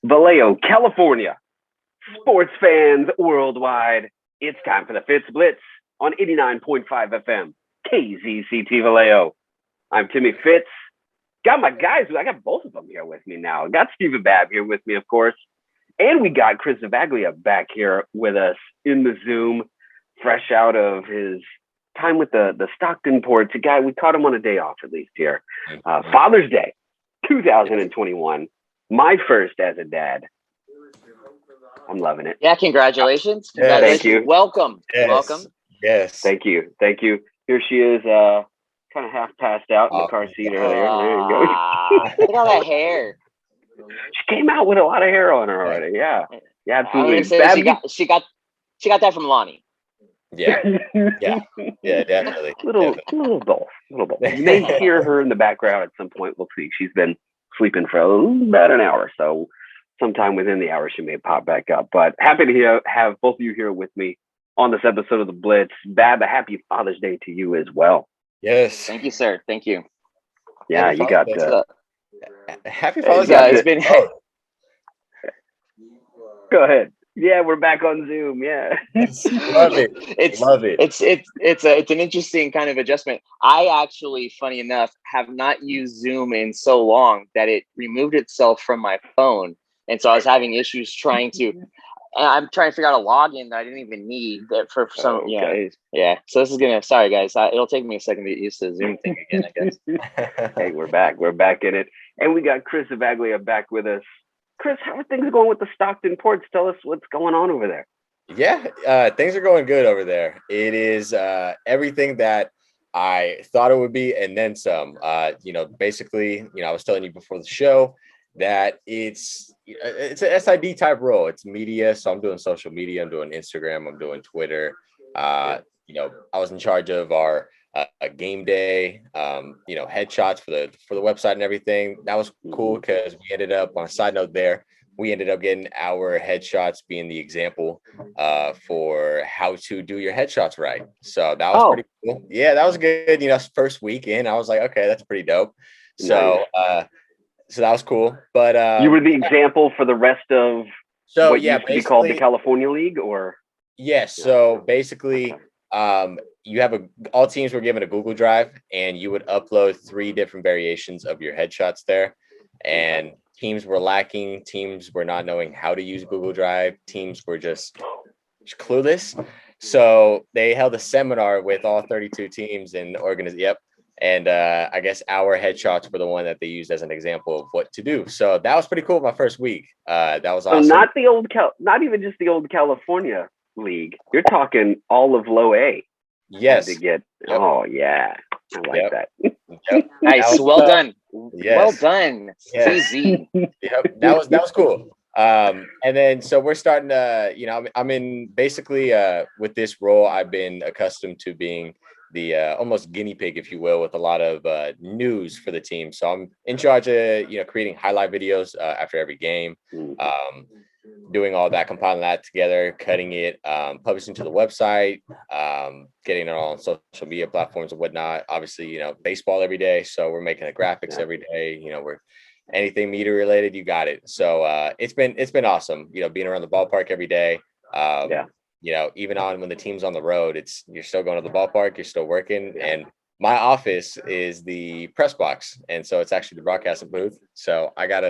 Vallejo, California, sports fans worldwide. It's time for the Fitz Blitz on 89.5 FM, KZCT Vallejo. I'm Timmy Fitz. Got my guys, I got both of them here with me now. Got Steven Babb here with me, of course. And we got Chris Zavaglia back here with us in the Zoom, fresh out of his time with the Stockton Ports. A guy, we caught him on a day off at least here. Father's Day, 2021. My first as a dad. I'm loving it. Yeah, congratulations. Yes. Thank you. Welcome. Yes. Welcome. Yes. Thank you. Thank you. Here she is, kind of half passed out in the car seat earlier. There you go. Look at all that hair. She came out with a lot of hair on her already. Yeah. Yeah, absolutely. She got that from Lonnie. Yeah. Yeah, definitely. Little both. You may hear her in the background at some point. We'll see. She's been sleeping for about an hour, so sometime within the hour she may pop back up. But happy to have both of you here with me on this episode of the Blitz. Bab, a happy Father's Day to you as well. Yes. Thank you, sir. Thank you. Yeah, happy you got Happy Father's Day. It's been. Go ahead. Yeah, we're back on Zoom. Yeah. Love it. Love it. It's an interesting kind of adjustment. I actually, funny enough, have not used Zoom in so long that it removed itself from my phone. And so I was having issues trying to, and I'm trying to figure out a login that I didn't even need that for some, okay. Yeah. So this is sorry guys, it'll take me a second to get used to the Zoom thing again, I guess. Hey, we're back in it. And we got Chris Zavaglia back with us. Chris, how are things going with the Stockton Ports? Tell us what's going on over there. Yeah, things are going good over there. It is everything that I thought it would be, and then some. Basically, I was telling you before the show that it's an SID type role. It's media, so I'm doing social media. I'm doing Instagram. I'm doing Twitter. I was in charge of our game day, headshots for the website and everything. That was cool because we ended up, on a side note there, we ended up getting our headshots being the example for how to do your headshots right. So that was pretty cool. Yeah, that was good. First weekend, I was like, okay, that's pretty dope. So, so that was cool. But you were the example for the rest of what used to be called the California League, or? Yes. So basically, you have all teams were given a Google Drive, and you would upload 3 different variations of your headshots there. And teams were lacking. Teams were not knowing how to use Google Drive. Teams were just clueless. So they held a seminar with all 32 teams and And I guess our headshots were the one that they used as an example of what to do. So that was pretty cool. My first week. That was awesome. So not even just the old California League. You're talking all of low A. Yes. To get. Yep. Oh yeah, I like that. Yep. Nice. Well done. Yes. Well done. Yes. Easy. Yep. That was cool. And then so we're starting to, I'm in basically with this role, I've been accustomed to being the almost guinea pig, if you will, with a lot of news for the team. So I'm in charge of creating highlight videos after every game. Doing all that, compiling that together, cutting it, publishing to the website, getting it all on social media platforms and whatnot. Obviously, baseball every day. So we're making the graphics every day. We're anything media related, you got it. So it's been awesome, being around the ballpark every day. Even when the team's on the road, you're still going to the ballpark, you're still working. And my office is the press box. And so it's actually the broadcasting booth. So I got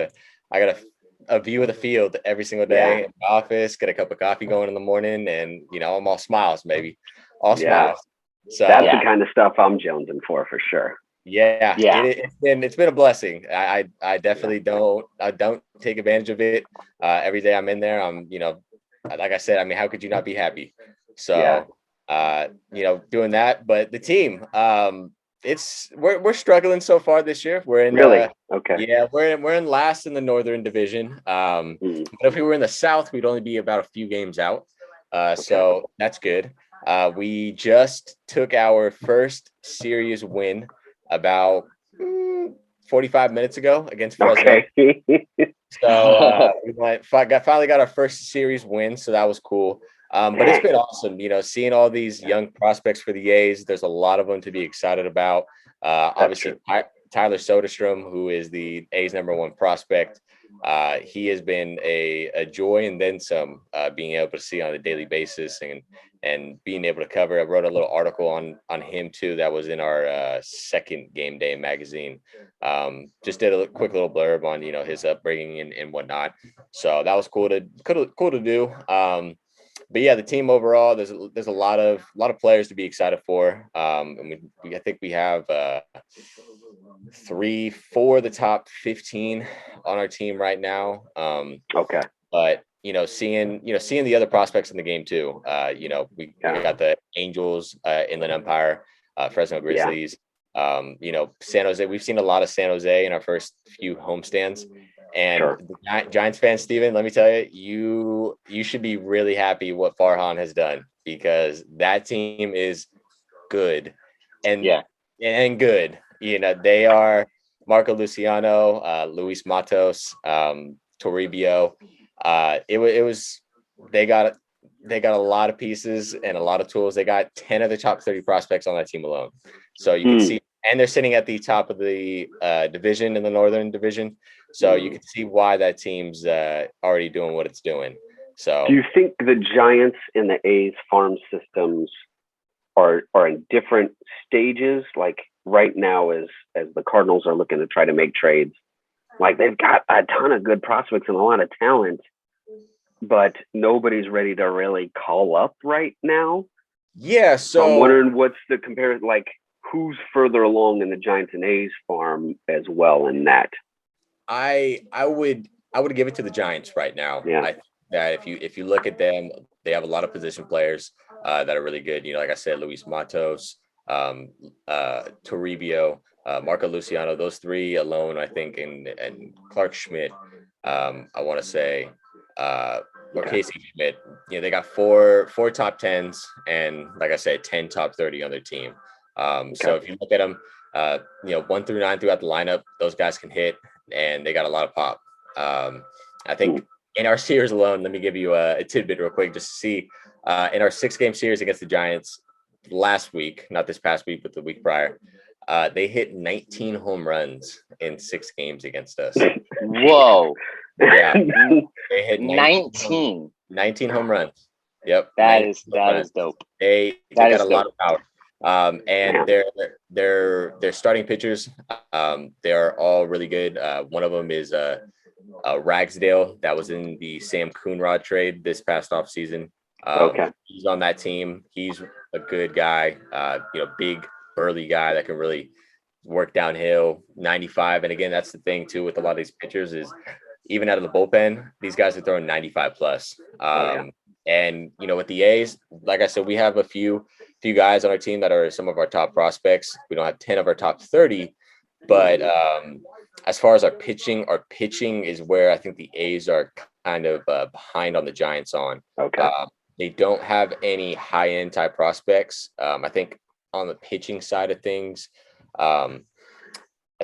a view of the field every single day in my office, get a cup of coffee going in the morning, and I'm all smiles, baby. All smiles. So that's the kind of stuff I'm jonesing for sure. Yeah. It's been a blessing. I definitely don't take advantage of it. Every day I'm in there, I'm like I said, how could you not be happy? So doing that. But the team, we're struggling so far this year. We're in okay. Yeah, we're in last in the Northern Division. But if we were in the South, we'd only be about a few games out. So that's good. We just took our first series win about 45 minutes ago against Fresno. Okay. So we finally got our first series win, so that was cool. But it's been awesome, seeing all these young prospects for the A's. There's a lot of them to be excited about. Obviously, Tyler Soderstrom, who is the A's #1 prospect. He has been a joy and then some, being able to see on a daily basis and being able to cover. I wrote a little article on him too that was in our second Game Day magazine. Just did a quick little blurb on his upbringing and whatnot. So that was cool to do. But yeah, the team overall, there's a lot of players to be excited for. And I think we have 4 of the top 15 on our team right now. Okay. But seeing the other prospects in the game too. We got the Angels, Inland Empire, Fresno Grizzlies. San Jose. We've seen a lot of San Jose in our first few homestands. And Giants fans, Steven, let me tell you, you should be really happy what Farhan has done, because that team is good and good. They are Marco Luciano, Luis Matos, Toribio. They got a lot of pieces and a lot of tools. They got 10 of the top 30 prospects on that team alone. So you can see, and they're sitting at the top of the division in the Northern Division. So you can see why that team's already doing what it's doing. So do you think the Giants and the A's farm systems are in different stages? Like right now, as the Cardinals are looking to try to make trades, like they've got a ton of good prospects and a lot of talent, but nobody's ready to really call up right now. Yeah. So I'm wondering what's the comparison, like who's further along in the Giants and A's farm as well in that. I would give it to the Giants right now. Yeah. I think that if you look at them, they have a lot of position players that are really good. Like I said, Luis Matos, Toribio, Marco Luciano, those 3 alone, I think, and Clark Schmidt, I want to say, or Casey Schmidt. They got 4 top 10s and, like I said, 10 top 30 on their team. So if you look at them, 1 through 9 throughout the lineup, those guys can hit, and they got a lot of pop. I think in our series alone, let me give you a tidbit real quick just to see. In our 6-game series against the Giants last week, not this past week, but the week prior, they hit 19 home runs in 6 games against us. Whoa. Yeah. They hit 19 home runs. Yep. That is dope. They got a lot of power. And their starting pitchers, they're all really good. One of them is Ragsdale, that was in the Sam Coonrod trade this past off season. He's on that team. He's a good guy, big burly guy that can really work downhill. 95, and again, that's the thing too with a lot of these pitchers is even out of the bullpen, these guys are throwing 95 plus. And with the A's, like I said, we have a few guys on our team that are some of our top prospects. We don't have 10 of our top 30, but as far as our pitching is where I think the A's are kind of behind on the Giants on. They don't have any high-end type prospects. I think on the pitching side of things, I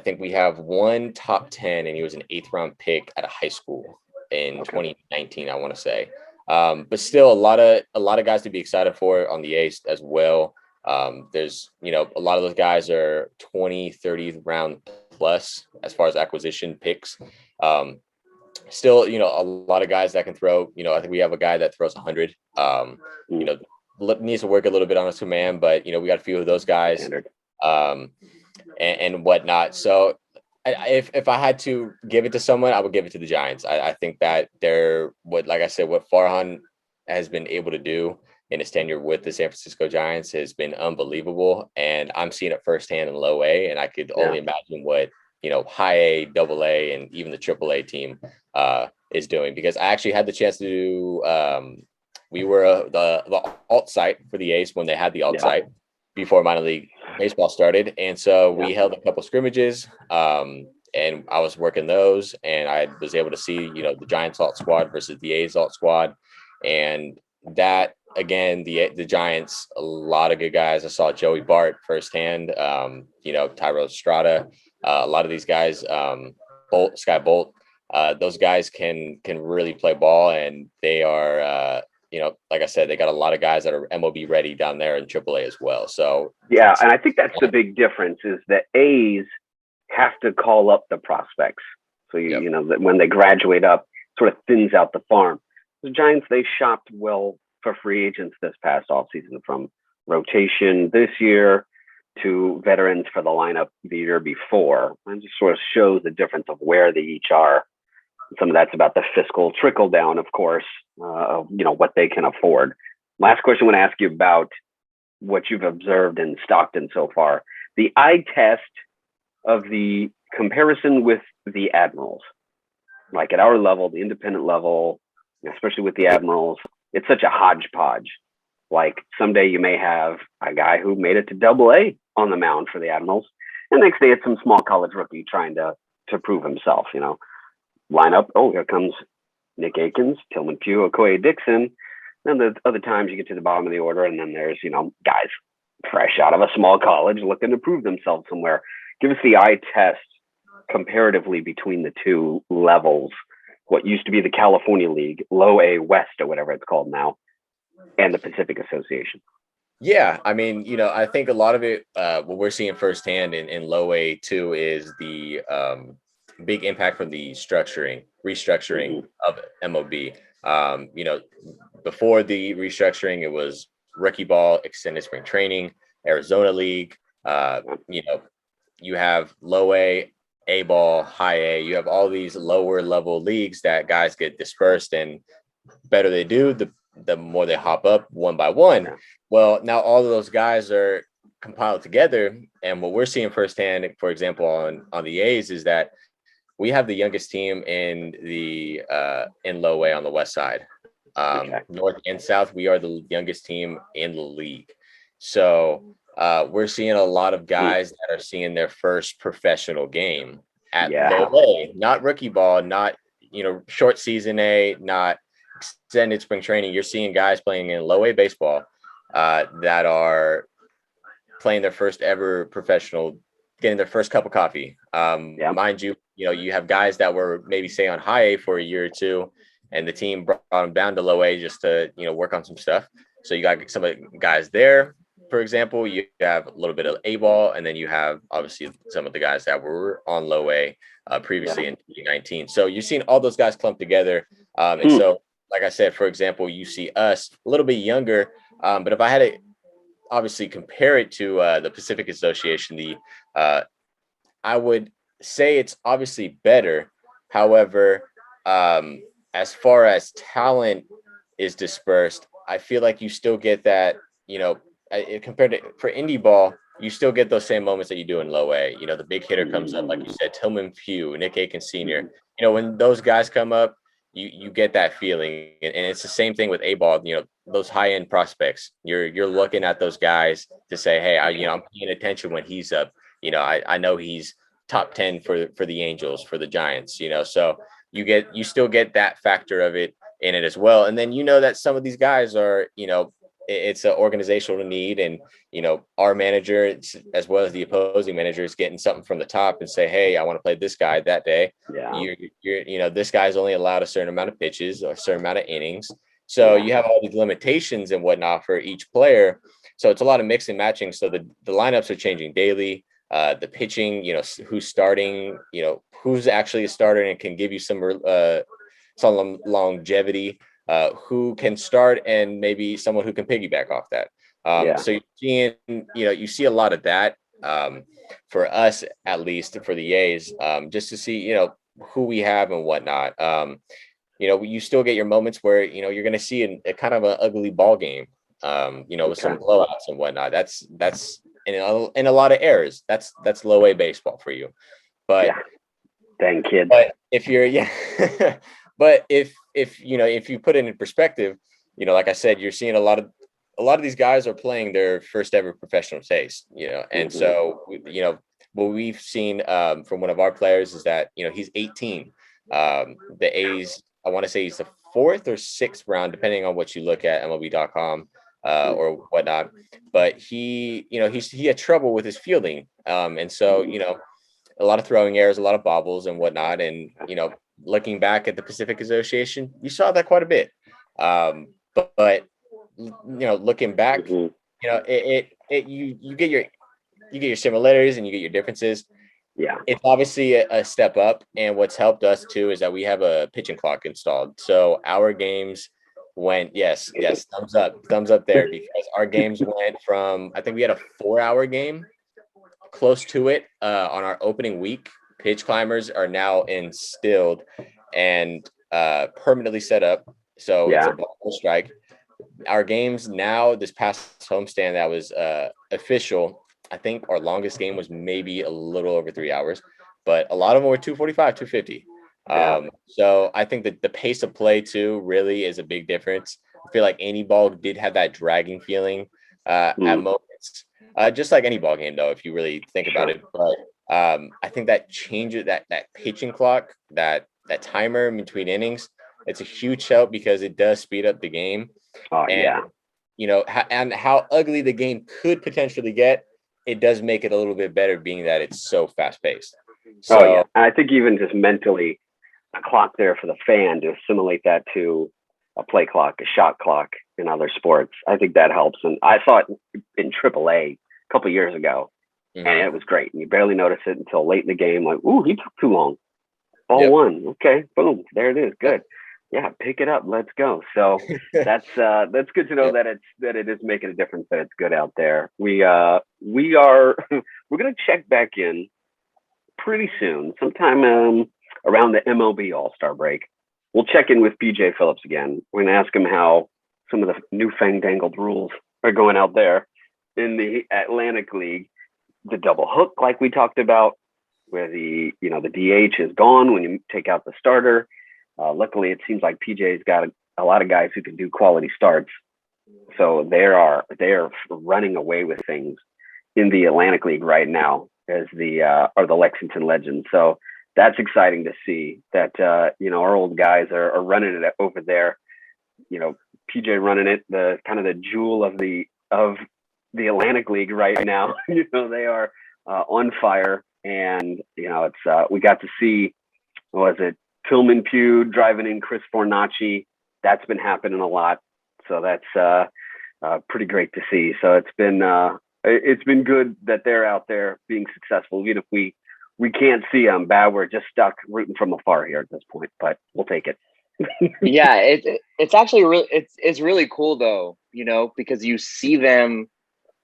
think we have 1 top 10, and he was an 8th round pick at a high school in 2019, I want to say. But still a lot of guys to be excited for on the A's as well. There's, a lot of those guys are 20, 30 round plus as far as acquisition picks. Still, a lot of guys that can throw, I think we have a guy that throws 100, needs to work a little bit on his command, but, we got a few of those guys, and whatnot. So if I had to give it to someone, I would give it to the Giants. I think that what Farhan has been able to do in his tenure with the San Francisco Giants has been unbelievable. And I'm seeing it firsthand in low A, and I could only imagine what, high A, double A, and even the triple A team is doing, because I actually had the chance to do, we were the alt site for the A's when they had the alt site before minor league baseball started. And so we held a couple scrimmages, and I was working those, and I was able to see, the Giants alt squad versus the A's alt squad. And that, again, the Giants, a lot of good guys. I saw Joey Bart firsthand, Tyro Estrada, a lot of these guys, Sky Bolt, those guys can really play ball, and they are, like I said, they got a lot of guys that are MLB ready down there in AAA as well. So and I think that's the big difference is the A's have to call up the prospects. So, Yep. you know, that when they graduate up, sort of thins out the farm. The Giants, they shopped well for free agents this past offseason, from rotation this year to veterans for the lineup the year before. And just sort of shows the difference of where they each are. Some of that's about the fiscal trickle down, of course, of, you know, what they can afford. Last question I want to ask you about what you've observed in Stockton so far. The eye test of the comparison with the Admirals. Like at our level, the independent level, especially with the Admirals, it's such a hodgepodge. Like someday you may have a guy who made it to AA on the mound for the Admirals, and next day it's some small college rookie trying to prove himself, you know. Lineup, oh, here comes Nick Akins, Tillman Pugh, Okoye Dixon. Then the other times you get to the bottom of the order, and then there's, you know, guys fresh out of a small college looking to prove themselves somewhere. Give us the eye test comparatively between the two levels, what used to be the California League, Low A West or whatever it's called now, and the Pacific Association. Yeah, I mean, you know, I think a lot of it, what we're seeing firsthand in Low A too, is the big impact from the restructuring of MLB. You know, before the restructuring, it was rookie ball, extended spring training, Arizona League. You know, you have Low A ball, high A. You have all these lower level leagues that guys get dispersed, and better they do, the more they hop up one by one. Well, now all of those guys are compiled together, and what we're seeing firsthand, for example, on the A's, is that we have the youngest team in the in Low A on the west side. North and south, we are the youngest team in the league. So we're seeing a lot of guys that are seeing their first professional game at Low A, not rookie ball, not, you know, short season A, not extended spring training. You're seeing guys playing in Low A baseball that are playing their first ever professional, getting their first cup of coffee. Mind you, you know, you have guys that were maybe say on high A for a year or two, and the team brought them down to Low A just to, you know, work on some stuff. So you got some of the guys there. For example, you have a little bit of A ball, and then you have obviously some of the guys that were on Low A previously in 2019. So you're seeing all those guys clump together. And so, like I said, for example, you see us a little bit younger. But if I had to obviously compare it to the Pacific Association, I would say it's obviously better. However, as far as talent is dispersed, I feel like you still get that, you know, compared to for indie ball, you still get those same moments that you do in Low A. You know, the big hitter comes up, like you said, Tillman Pugh, Nick Akins Sr. You know, when those guys come up, you get that feeling, and it's the same thing with A ball. You know, those high end prospects, you're looking at those guys to say, hey, I'm paying attention when he's up. You know, I know he's top 10 for the Angels, for the Giants. You know, so you still get that factor of it in it as well. And then you know that some of these guys are, you know, it's an organizational need, and you know, our manager as well as the opposing manager is getting something from the top and say, hey, I want to play this guy that day. You're you know, this guy's only allowed a certain amount of pitches or a certain amount of innings. So you have all these limitations and whatnot for each player. So it's a lot of mix and matching. So the lineups are changing daily. The pitching, you know, who's starting, you know, who's actually a starter and can give you some longevity. Who can start, and maybe someone who can piggyback off that. So you're seeing, you know, you see a lot of that for us, at least for the A's, just to see, you know, who we have and whatnot. You know, you still get your moments where, you know, you're going to see a kind of an ugly ball game, you know, with some blowouts and whatnot. That's in a lot of errors. That's Low A baseball for you. But dang kid. But if you're but if you know, if you put it in perspective, you know, like I said, you're seeing a lot of these guys are playing their first ever professional taste, you know, and so, you know, what we've seen from one of our players is that, you know, he's 18. The A's, I want to say he's the 4th or 6th round, depending on what you look at MLB.com or whatnot. But he, you know, he had trouble with his fielding, and so, you know, a lot of throwing errors, a lot of bobbles and whatnot, and you know, looking back at the Pacific Association, you saw that quite a bit. But you know, looking back, you know, you get your similarities and you get your differences. Yeah. It's obviously a step up. And what's helped us too is that we have a pitching clock installed. So our games went, yes, thumbs up there, because our games went from, I think we had a 4-hour game close to it on our opening week. Pitch climbers are now instilled and permanently set up. So it's a blockable strike. Our games now, this past homestand that was official, I think our longest game was maybe a little over 3 hours, but a lot of them were 245, 250. So I think that the pace of play too really is a big difference. I feel like any ball did have that dragging feeling at moments, just like any ball game though, if you really think about it. But I think that changes that pitching clock, that timer in between innings. It's a huge help because it does speed up the game. And, and how ugly the game could potentially get, it does make it a little bit better, being that it's so fast paced. So, and I think even just mentally, a clock there for the fan to assimilate that to a play clock, a shot clock in other sports, I think that helps. And I saw it in AAA a couple of years ago, and it was great. And you barely notice it until late in the game. Like, ooh, he took too long. Ball one. Okay, boom, there it is. Good. Yeah, pick it up. Let's go. So that's good to know that it is making a difference, that it's good out there. We are we're gonna check back in pretty soon, sometime around the MLB All-Star break. We'll check in with PJ Phillips again. We're gonna ask him how some of the new fandangled rules are going out there in the Atlantic League. The double hook, like we talked about, where the DH is gone when you take out the starter. Luckily, it seems like PJ's got a lot of guys who can do quality starts, so they are running away with things in the Atlantic League right now as the Lexington Legends. So that's exciting to see that our old guys are running it over there. PJ running it, the kind of the jewel of the Atlantic League right now. They are on fire, and it's we got to see, what was it, Tillman Pugh driving in Chris Fornacci. That's been happening a lot, so that's pretty great to see. So it's been good that they're out there being successful, even if we can't see them. Bad, we're just stuck rooting from afar here at this point, but we'll take it. Yeah, it's actually it's really cool though, because you see them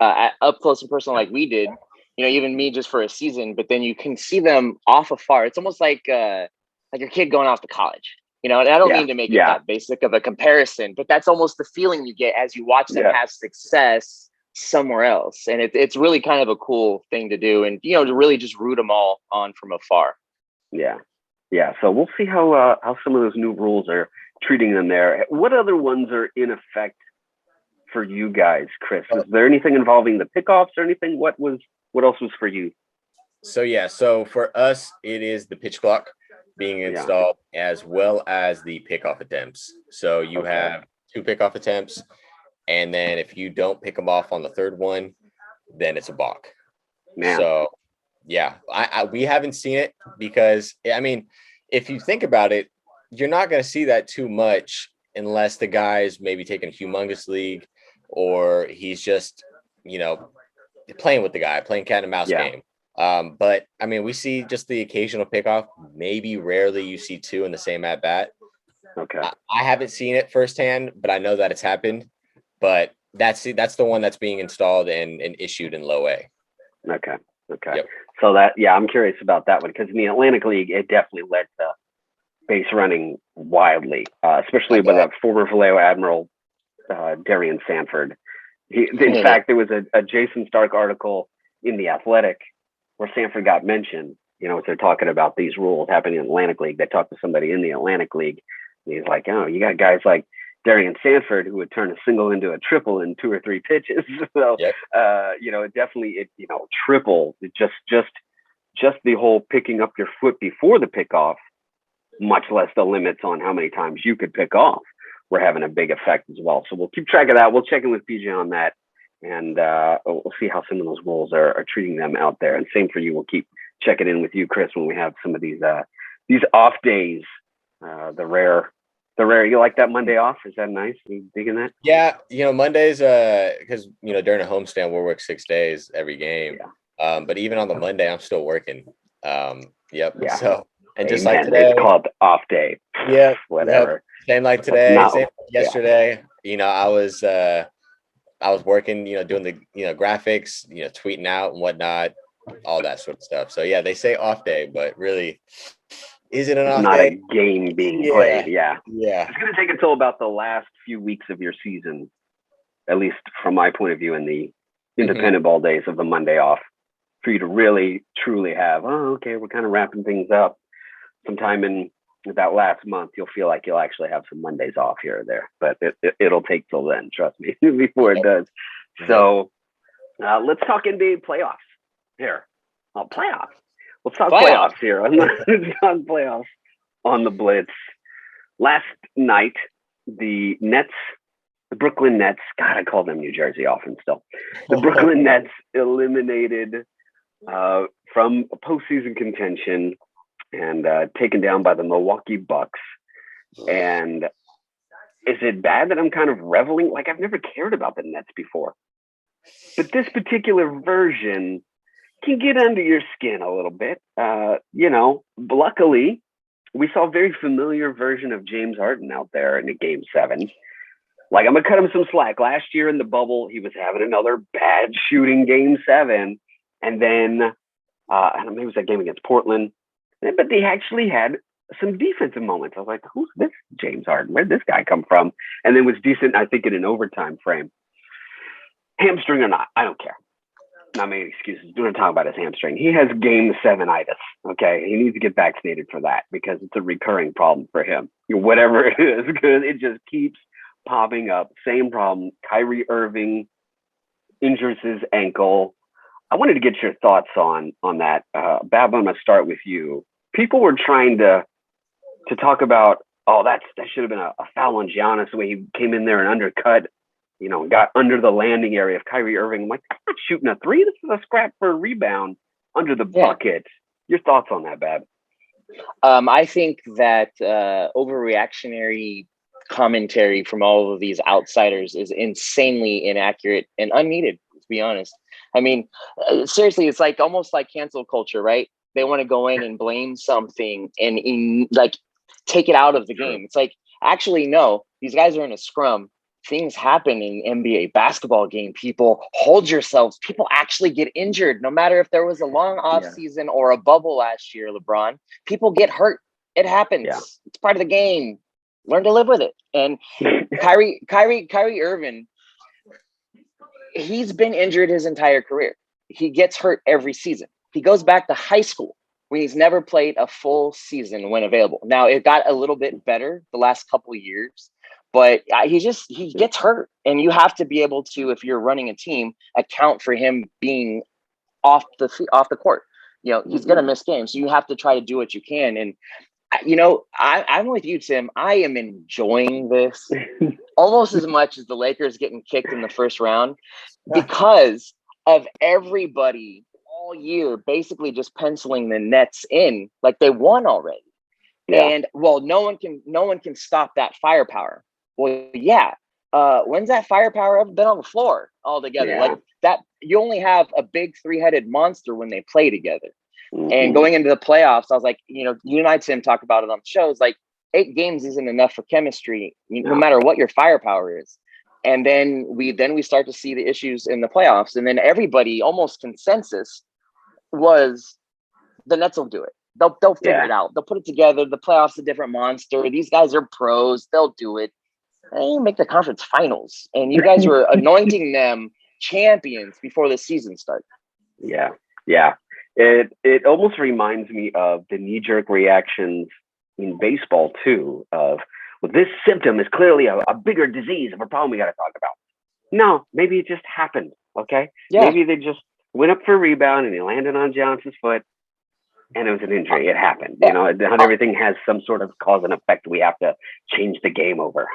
up close and personal like we did. Even me just for a season, but then you can see them off afar. It's almost like your kid going off to college, and I don't mean to make it that basic of a comparison, but that's almost the feeling you get as you watch them have success somewhere else. And it's really kind of a cool thing to do, and, to really just root them all on from afar. Yeah. Yeah. So we'll see how some of those new rules are treating them there. What other ones are in effect for you guys, Chris? Is there anything involving the pickoffs or anything? What else was for you? So for us, it is the pitch clock being installed, as well as the pickoff attempts. So you have 2 pickoff attempts, and then if you don't pick them off on the third one, then it's a balk. Man. So we haven't seen it because, I mean, if you think about it, you're not going to see that too much unless the guy's maybe taking a humongous league, or he's just, playing with the guy, playing cat and mouse game. But I mean, we see just the occasional pickoff. Maybe rarely you see 2 in the same at bat. Okay. I haven't seen it firsthand, but I know that it's happened. But that's the one that's being installed and issued in low A. Okay. Yep. So I'm curious about that one, because in the Atlantic League, it definitely led to base running wildly, especially by that former Vallejo Admiral, Darian Sanford. In fact, there was a Jason Stark article in The Athletic where Sanford got mentioned, as they're talking about these rules happening in the Atlantic League. They talked to somebody in the Atlantic League, and he's like, oh, you got guys like Darian Sanford who would turn a single into a triple in 2 or 3 pitches. So, it definitely, triple, just the whole picking up your foot before the pickoff, much less the limits on how many times you could pick off, we're having a big effect as well. So we'll keep track of that. We'll check in with PJ on that, and we'll see how some of those rules are treating them out there. And same for you. We'll keep checking in with you, Chris, when we have some of these off days, the rare. You like that Monday off? Is that nice? You digging that? Yeah, Mondays, because during a homestand we'll work 6 days every game. But even on the Monday, I'm still working. Yep. Yeah. So, and just Amen. like today, It's called off day. yeah, Whatever. yep. Same like today, No. same like yesterday. You know, I was working, you know, doing the, you know, graphics, you know, tweeting out and whatnot, all that sort of stuff. So yeah, they say off day, but really, is it an It's off not a day? game being Yeah. played. Yeah. Yeah. It's going to take until about the last few weeks of your season, at least from my point of view, in the independent ball days of the Monday off, for you to really, truly have, oh, okay, we're kind of wrapping things up. Sometime in that last month, you'll feel like you'll actually have some Mondays off here or there, but it'll take till then, trust me, before it does. So let's talk NBA playoffs here. Oh, playoffs. Let's talk playoffs here. Let's talk playoffs on the Blitz. Last night, the Brooklyn Nets, God, I call them New Jersey often still. The Brooklyn Nets eliminated from postseason contention and taken down by the Milwaukee Bucks. And is it bad that I'm kind of reveling? Like, I've never cared about the Nets before. But this particular version can get under your skin a little bit. You know, luckily, we saw a very familiar version of James Harden out there in a Game 7. Like, I'm going to cut him some slack. Last year in the bubble, he was having another bad shooting Game 7. And then, I don't know, maybe it was that game against Portland. But they actually had some defensive moments. I was like, who's this James Harden? Where did this guy come from? And then was decent, I think, in an overtime frame. Hamstring or not, I don't care. Not many excuses. Don't talk about his hamstring. He has Game 7-itis. Okay, he needs to get vaccinated for that because it's a recurring problem for him. Whatever it is, because it just keeps popping up. Same problem. Kyrie Irving injures his ankle. I wanted to get your thoughts on that. Bab, I'm going to start with you. People were trying to talk about, oh, that should have been a foul on Giannis the way he came in there and undercut, you know, got under the landing area of Kyrie Irving. I'm like, I'm not shooting a three. This is a scrap for a rebound under the bucket. Your thoughts on that, Bab? I think that overreactionary commentary from all of these outsiders is insanely inaccurate and unneeded, to be honest. I mean, seriously, it's like almost like cancel culture, right? They want to go in and blame something and like take it out of the game. It's like, actually, no, these guys are in a scrum. Things happen in NBA basketball game. People, hold yourselves. People actually get injured, no matter if there was a long off season or a bubble last year, LeBron. People get hurt. It happens. Yeah. It's part of the game. Learn to live with it. And Kyrie Irving, he's been injured his entire career. He gets hurt every season. He goes back to high school when he's never played a full season when available. Now, it got a little bit better the last couple of years, but he gets hurt. And you have to be able to, if you're running a team, account for him being off the court. You know, he's going to miss games. So you have to try to do what you can. And, you know, I'm with you, Tim. I am enjoying this almost as much as the Lakers getting kicked in the first round because of everybody all year basically just penciling the Nets in like they won already. Yeah. And well, no one can stop that firepower. Well, yeah. When's that firepower ever been on the floor all together? Like that, you only have a big three-headed monster when they play together. And going into the playoffs, I was like, you know, you and I, Tim, talk about it on the shows. Like 8 games isn't enough for chemistry, no matter what your firepower is. And then we start to see the issues in the playoffs. And then everybody, almost consensus, was the Nets will do it. They'll figure it out. They'll put it together. The playoffs a different monster. These guys are pros. They'll do it. They make the conference finals, and you guys were anointing them champions before the season started. Yeah. It almost reminds me of the knee-jerk reactions in baseball too. Of, well, this symptom is clearly a bigger disease of a problem we got to talk about. No, maybe it just happened. Okay, maybe they just went up for a rebound and he landed on Johnson's foot, and it was an injury. It happened. You know, not everything has some sort of cause and effect. We have to change the game over.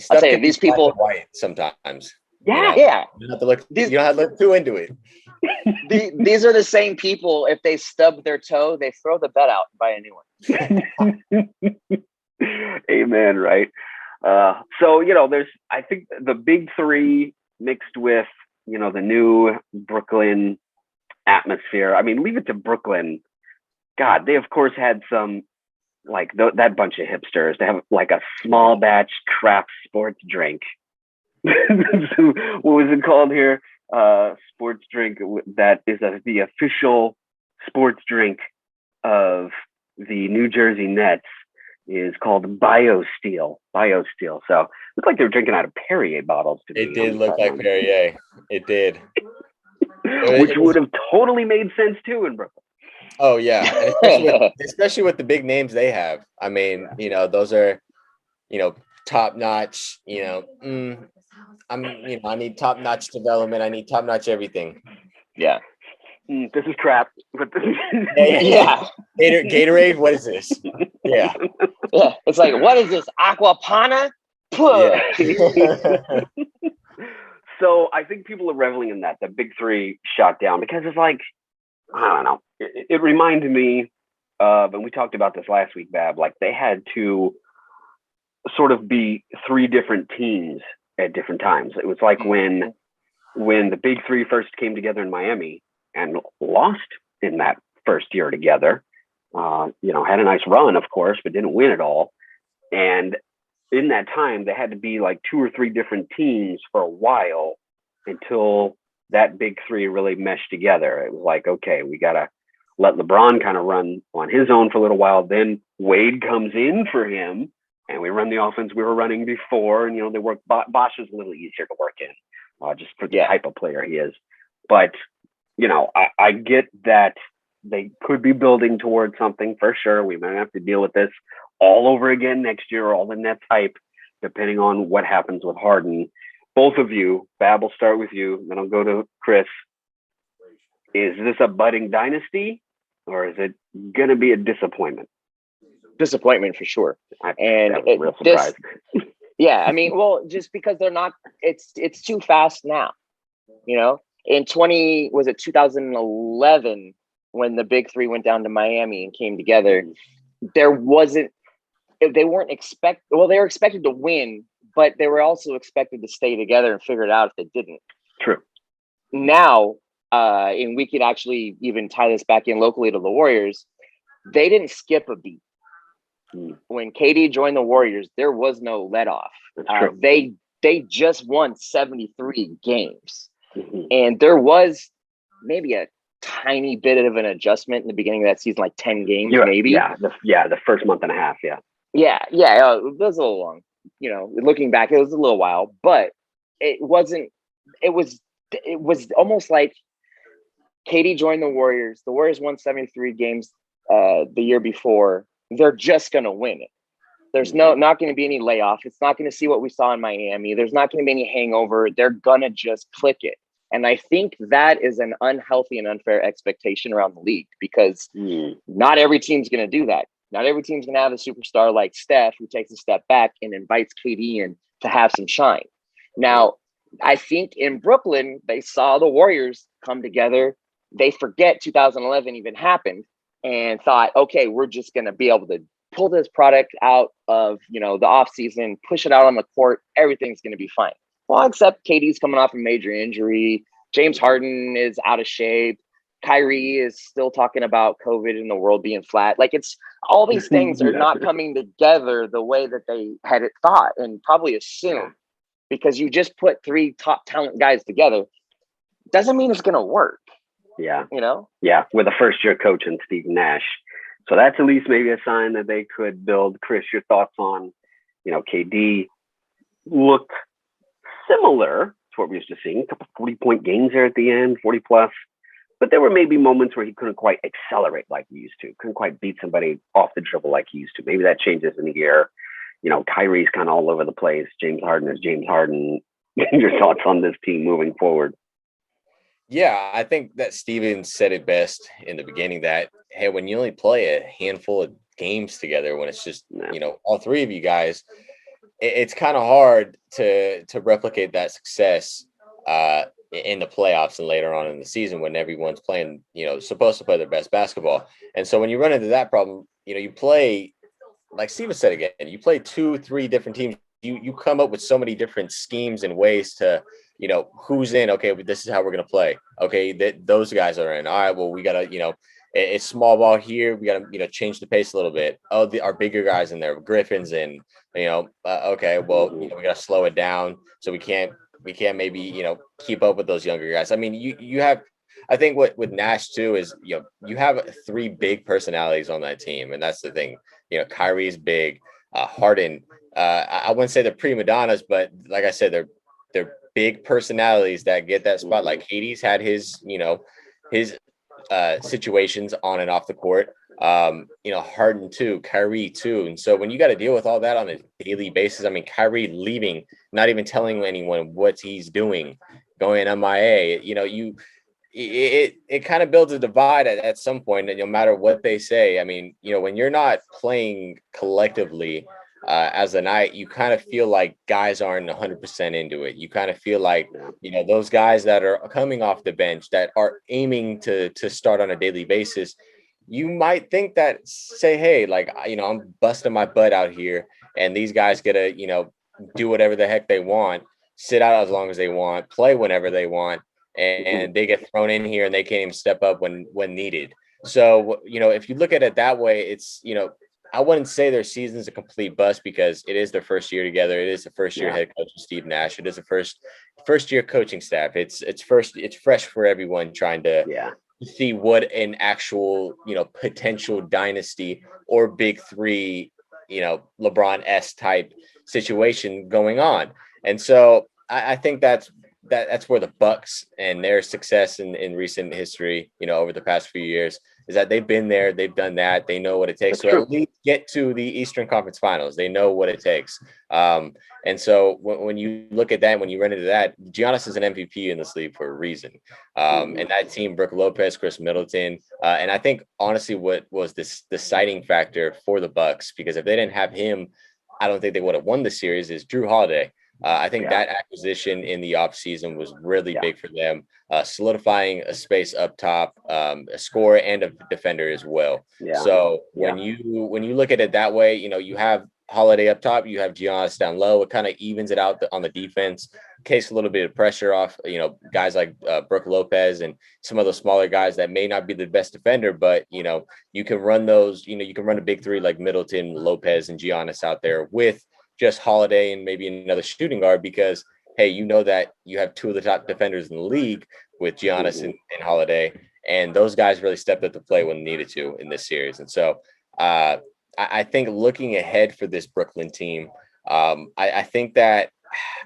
I'll say these people white sometimes. Yeah. You don't have to look. You don't have to look too into it. These are the same people. If they stub their toe, they throw the bet out and buy a new one. Amen. Right. So you know, I think the big three mixed with, you know, the new Brooklyn atmosphere. I mean, leave it to Brooklyn God, they of course had some like that bunch of hipsters to have like a small batch craft sports drink. So, what was it called here? Sports drink that is the official sports drink of the New Jersey Nets is called BioSteel. BioSteel. So it looked like they were drinking out of Perrier bottles. It did look like Perrier. It did. Which would have totally made sense too in Brooklyn. Oh yeah, especially with the big names they have. I mean, those are, top notch. I need top notch development. I need top notch everything. Yeah. This is crap. But yeah. Gatorade. What is this? Yeah. Yeah. It's like, what is this? Aquapana? Yeah. So I think people are reveling in that. The big three shot down because it's like, I don't know. It reminded me of, and we talked about this last week, Bab, like they had to sort of be three different teams at different times. It was like when the big three first came together in Miami and lost in that first year together, had a nice run, of course, but didn't win it all. And in that time, they had to be like two or three different teams for a while until that big three really meshed together. It was like, okay, we got to let LeBron kind of run on his own for a little while. Then Wade comes in for him and we run the offense we were running before. And, they work, Bosh is a little easier to work in just for the type of player he is. But, I get that they could be building towards something for sure. We might have to deal with this all over again next year, all the Nets hype, depending on what happens with Harden. Both of you, Bab, will start with you, then I'll go to Chris. Is this a budding dynasty or is it going to be a disappointment? Disappointment for sure. And real surprise. Yeah, I mean, well, just because they're not, it's too fast now. In 2011, when the big three went down to Miami and came together, they were expected to win, but they were also expected to stay together and figure it out if they didn't. True. Now, and we could actually even tie this back in locally to the Warriors, they didn't skip a beat. When KD joined the Warriors, there was no let off. They just won 73 games. Mm-hmm. And there was maybe a tiny bit of an adjustment in the beginning of that season, like 10 games, maybe. Yeah, the first month and a half, yeah. Yeah, it was a little long. Looking back, it was a little while, but it wasn't. It was almost like KD joined the Warriors. The Warriors won 73 games the year before. They're just going to win it. There's not going to be any layoff. It's not going to see what we saw in Miami. There's not going to be any hangover. They're going to just click it. And I think that is an unhealthy and unfair expectation around the league because not every team's going to do that. Not every team's going to have a superstar like Steph who takes a step back and invites KD in to have some shine. Now, I think in Brooklyn, they saw the Warriors come together. They forget 2011 even happened and thought, okay, we're just going to be able to pull this product out of, the offseason, push it out on the court. Everything's going to be fine. Well, except KD's coming off a major injury. James Harden is out of shape. Kyrie is still talking about COVID and the world being flat. Like it's all these things are not coming together the way that they had it thought and probably assumed because you just put three top talent guys together. Doesn't mean it's going to work. Yeah. Yeah. With a first year coach and Steve Nash. So that's at least maybe a sign that they could build. Chris, your thoughts on, KD looked similar to what we used to see. A couple 40-point games there at the end, 40 plus. But there were maybe moments where he couldn't quite accelerate like he used to. Couldn't quite beat somebody off the dribble like he used to. Maybe that changes in a year. Kyrie's kind of all over the place. James Harden is James Harden. Your thoughts on this team moving forward? Yeah, I think that Steven said it best in the beginning that, hey, when you only play a handful of games together, when it's just, all three of you guys, it's kind of hard to replicate that success in the playoffs and later on in the season when everyone's playing, supposed to play their best basketball. And so when you run into that problem, you play, like Steven said again, you play 2-3 different teams. You come up with so many different schemes and ways to, who's in. Okay, this is how we're going to play. Okay, those guys are in. All right, well, we got to, it's small ball here. We got to, change the pace a little bit. Oh, our bigger guys in there, Griffin's in, okay, well, we got to slow it down. So we can't maybe, keep up with those younger guys. I mean, you have, I think what with Nash too is, you have 3 big personalities on that team. And that's the thing, Kyrie's big, Harden, I wouldn't say they're prima donnas, but like I said, they're big personalities that get that spot. Like Hades had his, his situations on and off the court. Harden too, Kyrie too. And so when you got to deal with all that on a daily basis, I mean, Kyrie leaving, not even telling anyone what he's doing, going MIA, it kind of builds a divide at some point, and no matter what they say, I mean, when you're not playing collectively as a night, you kind of feel like guys aren't 100% into it. You kind of feel like, those guys that are coming off the bench that are aiming to start on a daily basis, you might think that, say, hey, like, I'm busting my butt out here, and these guys get to, do whatever the heck they want, sit out as long as they want, play whenever they want, and they get thrown in here and they can't even step up when needed. So, if you look at it that way, it's, I wouldn't say their season's a complete bust, because it is their first year together. It is the first year head coach Steve Nash. It is the first year coaching staff. It's fresh for everyone trying to see what an actual, potential dynasty or big 3, LeBron-esque type situation going on. And so I think that's where the Bucks and their success in recent history, over the past few years, is that they've been there, they've done that, they know what it takes to at least get to the Eastern Conference Finals. They know what it takes. And so when you look at that, when you run into that, Giannis is an MVP in this league for a reason. And that team, Brook Lopez, Chris Middleton, and I think honestly what was the deciding factor for the Bucks, because if they didn't have him, I don't think they would have won the series, is Drew Holiday. I think that acquisition in the offseason was really big for them, solidifying a space up top, a scorer and a defender as well. So when you look at it that way, you have Holiday up top, you have Giannis down low. It kind of evens it out on the defense, takes a little bit of pressure off, guys like Brook Lopez and some of those smaller guys that may not be the best defender, but, you can run those, you can run a big 3 like Middleton, Lopez, and Giannis out there with just Holiday and maybe another shooting guard, because, hey, that you have 2 of the top defenders in the league with Giannis and Holiday, and those guys really stepped up to play when needed to in this series. And so I think looking ahead for this Brooklyn team, I think that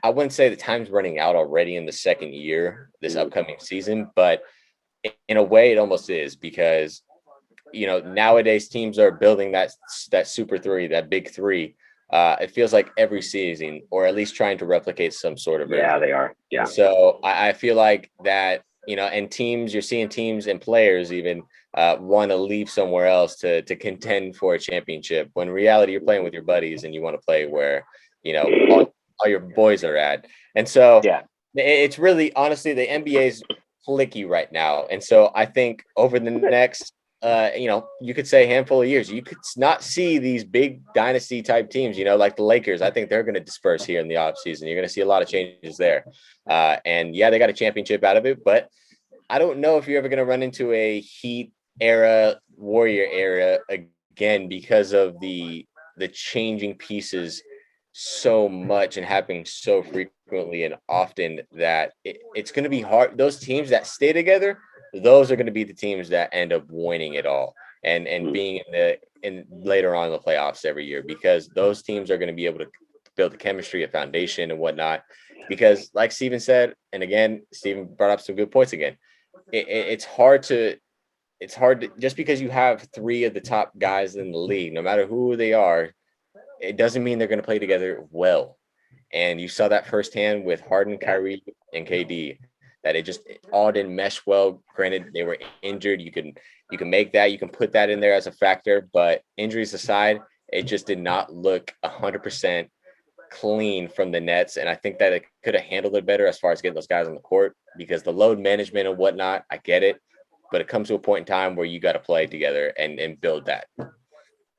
I wouldn't say the time's running out already in the second year, this upcoming season, but in a way it almost is, because, nowadays teams are building that super 3, that big 3. It feels like every season, or at least trying to replicate some sort of version. Yeah, they are. Yeah. So I feel like that, and teams, you're seeing teams and players even want to leave somewhere else to contend for a championship, when in reality you're playing with your buddies and you want to play where, all your boys are at. And so it's really, honestly, the NBA is flicky right now. And so I think over the next you could say a handful of years, you could not see these big dynasty type teams, like the Lakers. I think they're going to disperse here in the offseason. You're going to see a lot of changes there. And they got a championship out of it, but I don't know if you're ever going to run into a Heat era, Warrior era again, because of the changing pieces so much and happening so frequently and often that it's going to be hard. Those teams that stay together, those are going to be the teams that end up winning it all and being in later on in the playoffs every year, because those teams are going to be able to build the chemistry, a foundation and whatnot. Because like Steven said, and again, Steven brought up some good points again, it's hard to just because you have 3 of the top guys in the league, no matter who they are, it doesn't mean they're going to play together well. And you saw that firsthand with Harden, Kyrie, and KD, that it all didn't mesh well. Granted, they were injured. You can make that, you can put that in there as a factor, but injuries aside, it just did not look 100% clean from the Nets. And I think that it could have handled it better as far as getting those guys on the court, because the load management and whatnot, I get it, but it comes to a point in time where you got to play together and build that.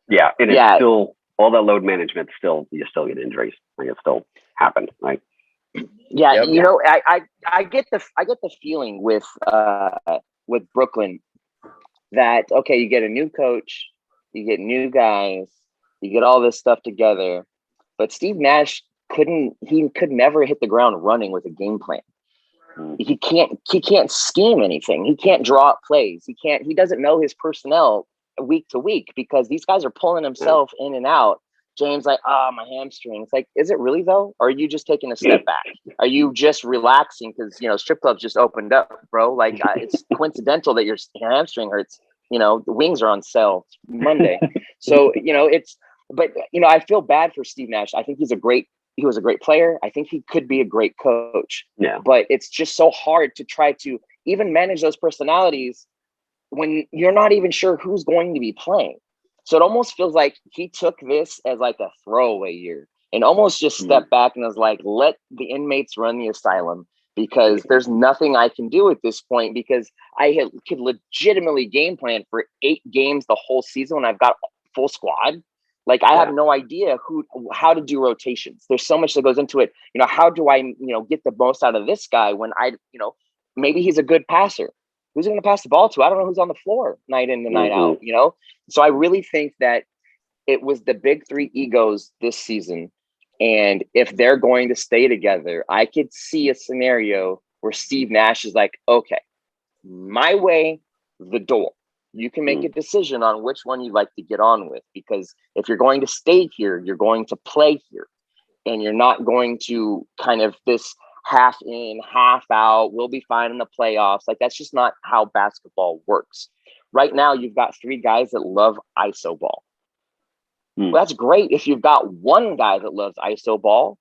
Yeah. And it's still, all that load management, you still get injuries. Like, it still happened, right? Yeah, I get the feeling with Brooklyn. that, okay, you get a new coach, you get new guys, you get all this stuff together, but Steve Nash could never hit the ground running with a game plan. He can't scheme anything. He can't draw up plays. He doesn't know his personnel week to week because these guys are pulling himself in and out. James my hamstring. It's like, is it really though? Or are you just taking a step back? Are you just relaxing because strip clubs just opened up, bro? Like it's coincidental that your hamstring hurts. The wings are on sale Monday. So but I feel bad for Steve Nash. I think he was a great player. I think he could be a great coach. Yeah. But it's just so hard to try to even manage those personalities when you're not even sure who's going to be playing. So it almost feels like he took this as like a throwaway year and almost just stepped back and was like, let the inmates run the asylum because there's nothing I can do at this point because I could legitimately game plan for 8 games the whole season when I've got full squad. Like I have no idea how to do rotations. There's so much that goes into it. How do I, get the most out of this guy when maybe he's a good passer. Who's he going to pass the ball to? I don't know who's on the floor night in and night out, So I really think that it was the big 3 egos this season. And if they're going to stay together, I could see a scenario where Steve Nash is like, okay, my way, the door. You can make a decision on which one you'd like to get on with, because if you're going to stay here, you're going to play here and you're not going to kind of this half in, half out. We'll be fine in the playoffs. Like that's just not how basketball works. Right now, you've got 3 guys that love ISO ball. Well, that's great if you've got one guy that loves ISO ball.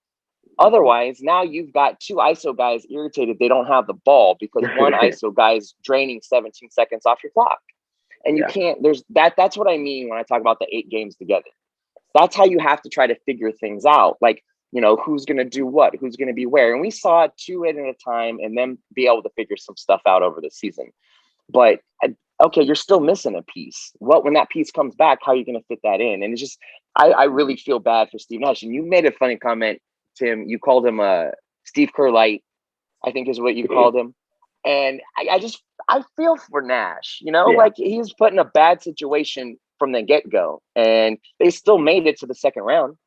Otherwise, now you've got 2 ISO guys irritated they don't have the ball because one ISO guy is draining 17 seconds off your clock. And you can't, that's what I mean when I talk about the 8 games together. That's how you have to try to figure things out. Like, who's going to do what, who's going to be where. And we saw 2 at a time and then be able to figure some stuff out over the season. But okay, you're still missing a piece. When that piece comes back, how are you going to fit that in? And it's just, I really feel bad for Steve Nash. And you made a funny comment, Tim. You called him Steve Kerr light, I think is what you called him. And I feel for Nash, like he was put in a bad situation from the get-go and they still made it to the second round.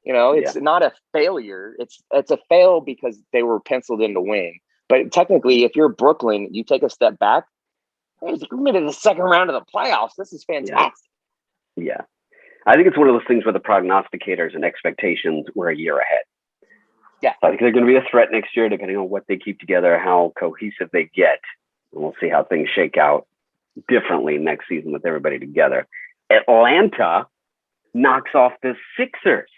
It's not a failure. It's a fail because they were penciled in to win. But technically, if you're Brooklyn, you take a step back, we're in the second round of the playoffs. This is fantastic. Yeah. I think it's one of those things where the prognosticators and expectations were a year ahead. Yeah. So I think they're going to be a threat next year, depending on what they keep together, how cohesive they get. And we'll see how things shake out differently next season with everybody together. Atlanta knocks off the Sixers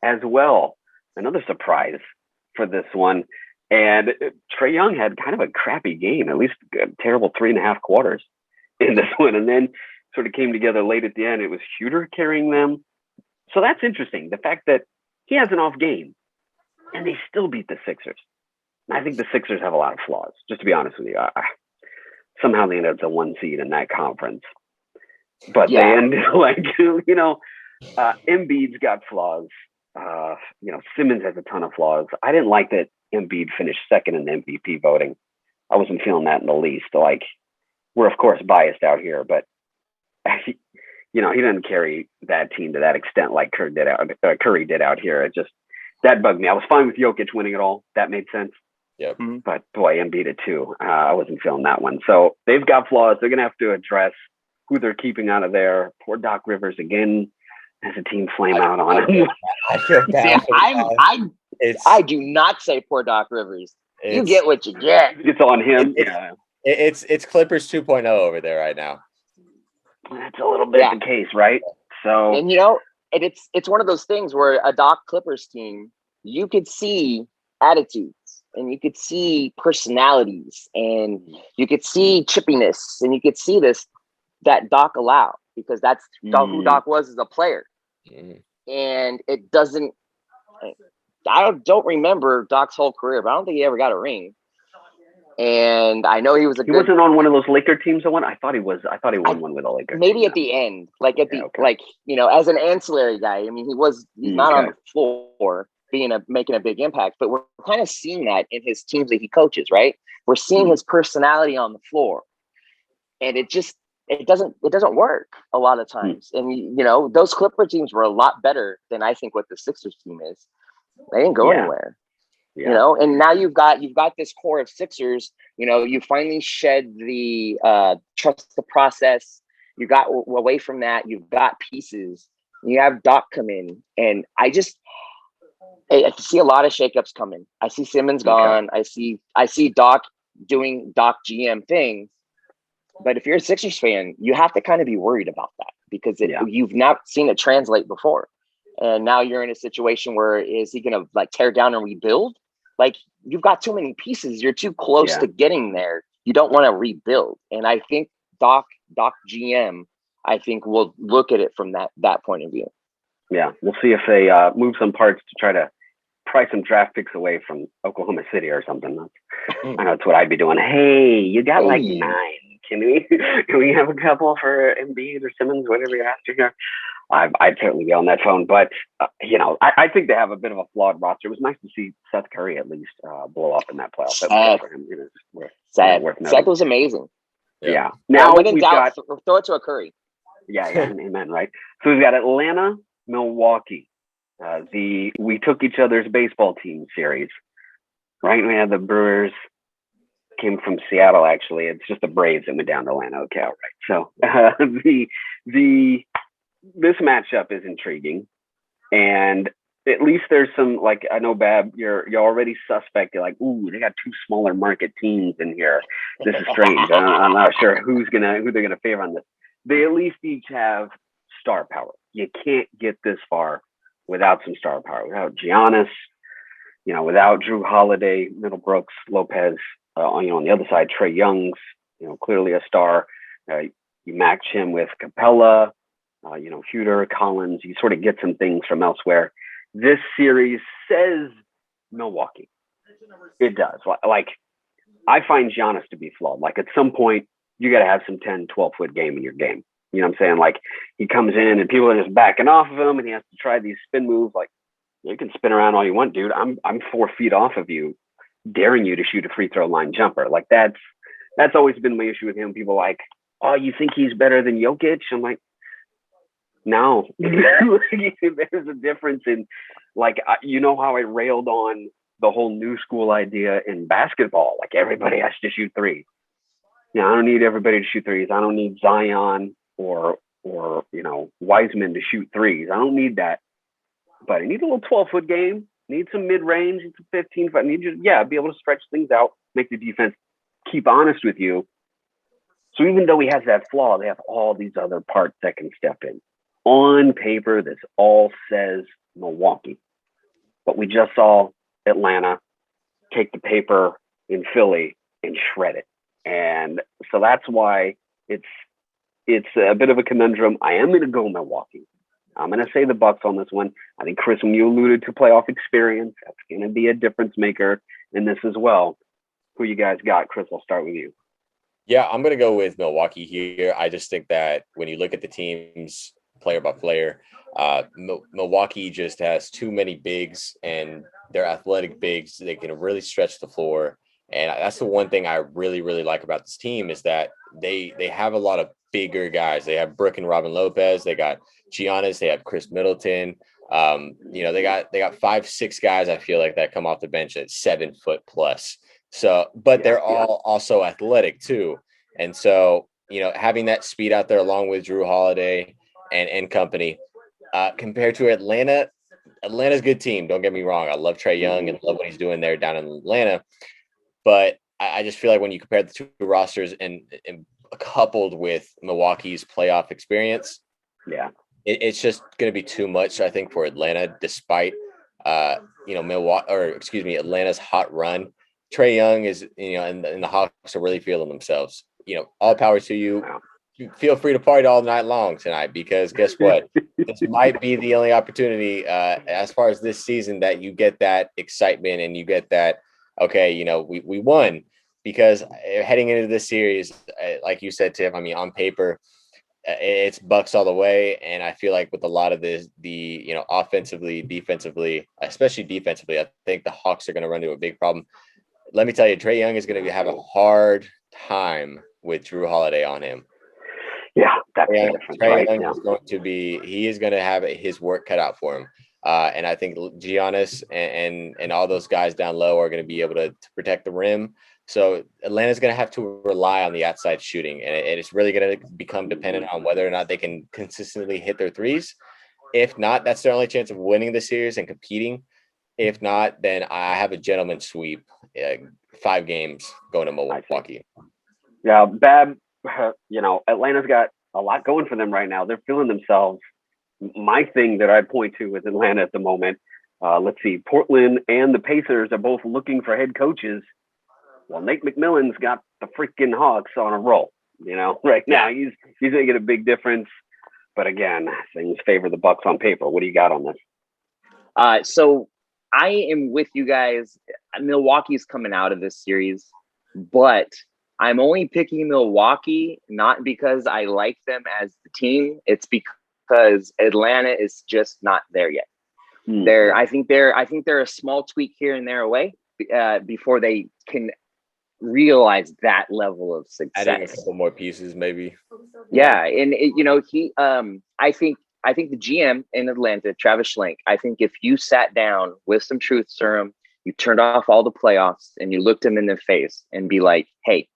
as well. Another surprise for this one. And Trae Young had kind of a crappy game, at least a terrible 3.5 quarters in this one. And then sort of came together late at the end. It was Huter carrying them. So that's interesting. The fact that he has an off game and they still beat the Sixers. I think the Sixers have a lot of flaws, just to be honest with you. Somehow they ended up the 1 seed in that conference. But they ended Embiid's got flaws. Simmons has a ton of flaws. I didn't like that Embiid finished second in the MVP voting. I wasn't feeling that in the least. Like, we're of course biased out here, but he didn't carry that team to that extent like Curry did out here. It just, that bugged me. I was fine with Jokic winning it all. That made sense. Yep. But boy, Embiid it too. I wasn't feeling that one. So they've got flaws. They're going to have to address who they're keeping out of there. Poor Doc Rivers again has a team flame out on him. I feel bad. I do not say poor Doc Rivers. You get what you get. It's on him. It's Clippers 2.0 over there right now. That's a little bit the case, right? So, and it's one of those things where a Doc Clippers team, you could see attitudes and you could see personalities and you could see chippiness and you could see this that Doc allowed because that's who Doc was as a player. And it doesn't. I don't remember Doc's whole career, but I don't think he ever got a ring. And I know he wasn't on one of those Laker teams that won. I thought he won one with a Laker. Maybe at the end, as an ancillary guy. I mean, he's not on the floor making a big impact, but we're kind of seeing that in his teams that he coaches, right? We're seeing his personality on the floor. And it just, it doesn't work a lot of times. And those Clipper teams were a lot better than I think what the Sixers team is. They didn't go anywhere. Yeah. And now you've got this core of Sixers. You finally shed the trust the process. You got away from that. You've got pieces. You have Doc come in, and I see a lot of shakeups coming. I see Simmons gone. I see Doc doing Doc GM things. But if you're a Sixers fan, you have to kind of be worried about that because you've not seen it translate before. And now you're in a situation where is he going to like tear down and rebuild? Like you've got too many pieces. You're too close to getting there. You don't want to rebuild. And I think Doc GM, I think will look at it from that point of view. Yeah. We'll see if they move some parts to try to pry some draft picks away from Oklahoma City or something. I know that's what I'd be doing. Hey, you got like 9. Can we have a couple for Embiid or Simmons, whatever you're after here? I'd certainly be on that phone, but I think they have a bit of a flawed roster. It was nice to see Seth Curry at least blow up in that playoff. That was good for him. Seth was amazing. Yeah. Now when in doubt, throw it to a Curry. Yeah, amen. Right. So we've got Atlanta, Milwaukee. We took each other's baseball team series. Right. We had the Brewers. Came from Seattle, actually. It's just the Braves that went down to Atlanta. Okay, all right. So this matchup is intriguing, and at least there's some like I know Bab, you're already suspect. You're like, ooh, they got 2 smaller market teams in here. This is strange. I'm not sure who they're gonna favor on this. They at least each have star power. You can't get this far without some star power. Without Giannis, without Drew Holiday, Middlebrooks, Lopez. On the other side, Trae Young's, clearly a star. You match him with Capella, Huter, Collins. You sort of get some things from elsewhere. This series says Milwaukee. It does. Like, I find Giannis to be flawed. Like, at some point, you got to have some 10, 12-foot game in your game. You know what I'm saying? Like, he comes in and people are just backing off of him and he has to try these spin moves. Like, you can spin around all you want, dude. I'm 4 feet off of you, daring you to shoot a free throw line jumper. Like that's always been my issue with him. People like, oh, you think he's better than Jokic? I'm like, no. There's a difference in like, how I railed on the whole new school idea in basketball. Like everybody has to shoot threes. I don't need everybody to shoot threes. I don't need Zion or Wiseman to shoot threes. I don't need that. But I need a little 12-foot game. Need some mid-range, need some 15. I need you to, be able to stretch things out, make the defense keep honest with you. So even though he has that flaw, they have all these other parts that can step in. On paper, this all says Milwaukee. But we just saw Atlanta take the paper in Philly and shred it. And so that's why it's a bit of a conundrum. I am going to go Milwaukee. I'm going to say the Bucks on this one. I think, Chris, when you alluded to playoff experience, that's going to be a difference maker in this as well. Who you guys got? Chris, I'll start with you. Yeah, I'm going to go with Milwaukee here. I just think that when you look at the teams player by player, Milwaukee just has too many bigs, and they're athletic bigs. They can really stretch the floor. And that's the one thing I really, really like about this team is that they have a lot of bigger guys. They have Brook and Robin Lopez. They got Giannis. They have Chris Middleton. They got 5-6 guys. I feel like that come off the bench at 7 foot plus. So, but they're all also athletic too. And so, having that speed out there along with Drew Holiday and company, compared to Atlanta, Atlanta's a good team. Don't get me wrong. I love Trae Young and love what he's doing there down in Atlanta. But I just feel like when you compare the 2 rosters and coupled with Milwaukee's playoff experience, it's just going to be too much, I think, for Atlanta, despite Atlanta's hot run. Trae Young is, and the Hawks are really feeling themselves. All power to you. Feel free to party all night long tonight, because guess what? This might be the only opportunity as far as this season that you get that excitement and you get that, okay, we won. Because heading into this series, like you said, Tiff, I mean, on paper, it's Bucks all the way. And I feel like with a lot of this, offensively, defensively, especially defensively, I think the Hawks are going to run into a big problem. Let me tell you, Trae Young is going to have a hard time with Drew Holiday on him. Yeah, that's the difference, Trae right? Young Yeah. is going to be. He is going to have his work cut out for him. And I think Giannis and all those guys down low are going to be able to protect the rim. So Atlanta's going to have to rely on the outside shooting, and it's really going to become dependent on whether or not they can consistently hit their threes. If not, that's their only chance of winning the series and competing. If not, then I have a gentleman sweep, 5 games going to Milwaukee. Yeah, Bab, Atlanta's got a lot going for them right now. They're feeling themselves. My thing that I point to is Atlanta at the moment. Let's see, Portland and the Pacers are both looking for head coaches. Well, Nate McMillan's got the freaking Hawks on a roll. Right now he's going to get a big difference. But again, things favor the Bucks on paper. What do you got on this? So I am with you guys. Milwaukee's coming out of this series, but I'm only picking Milwaukee not because I like them as the team. It's because Atlanta is just not there yet. I think they're a small tweak here and there away before they can realize that level of success. Adding a couple more pieces, maybe. Yeah, and I think the GM in Atlanta, Travis Schlenk, I think if you sat down with some truth serum, you turned off all the playoffs, and you looked him in the face and be like, "Hey,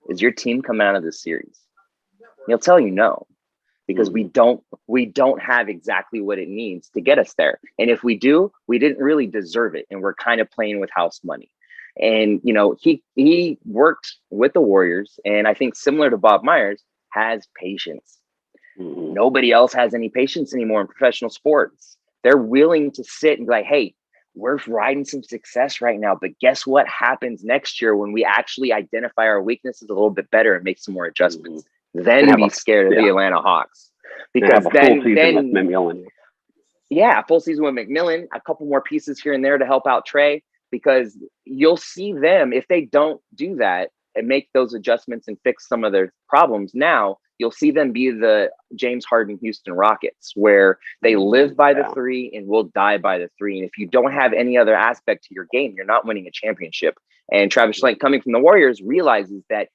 is your team coming out of this series?" He'll tell you no, because we don't have exactly what it needs to get us there. And if we do, we didn't really deserve it, and we're kind of playing with house money. And he worked with the Warriors, and I think similar to Bob Myers, has patience. Nobody else has any patience anymore in professional sports. They're willing to sit and be like, "Hey, we're riding some success right now, but guess what happens next year when we actually identify our weaknesses a little bit better and make some more adjustments? Then be scared of the Atlanta Hawks." Because then McMillan. Yeah, full season with McMillan, a couple more pieces here and there to help out Trae, because you'll see them, if they don't do that and make those adjustments and fix some of their problems now, you'll see them be the James Harden Houston Rockets, where they live by the 3 and will die by the 3. And if you don't have any other aspect to your game, you're not winning a championship. And Travis Schlenk, coming from the Warriors, realizes that,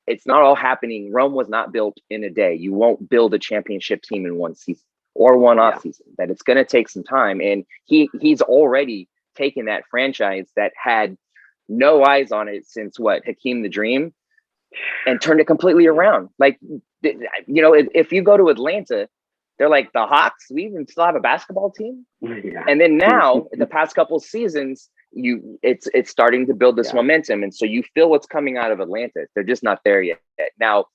it's not all happening. Rome was not built in a day. You won't build a championship team in one season or one off season, that it's going to take some time. And he's already taken that franchise that had no eyes on it since Hakeem the Dream, and turned it completely around. Like, if you go to Atlanta, they're like, the Hawks, we even still have a basketball team. Yeah. And then now, the past couple of seasons, it's starting to build this momentum. And so you feel what's coming out of Atlanta. They're just not there yet. Now,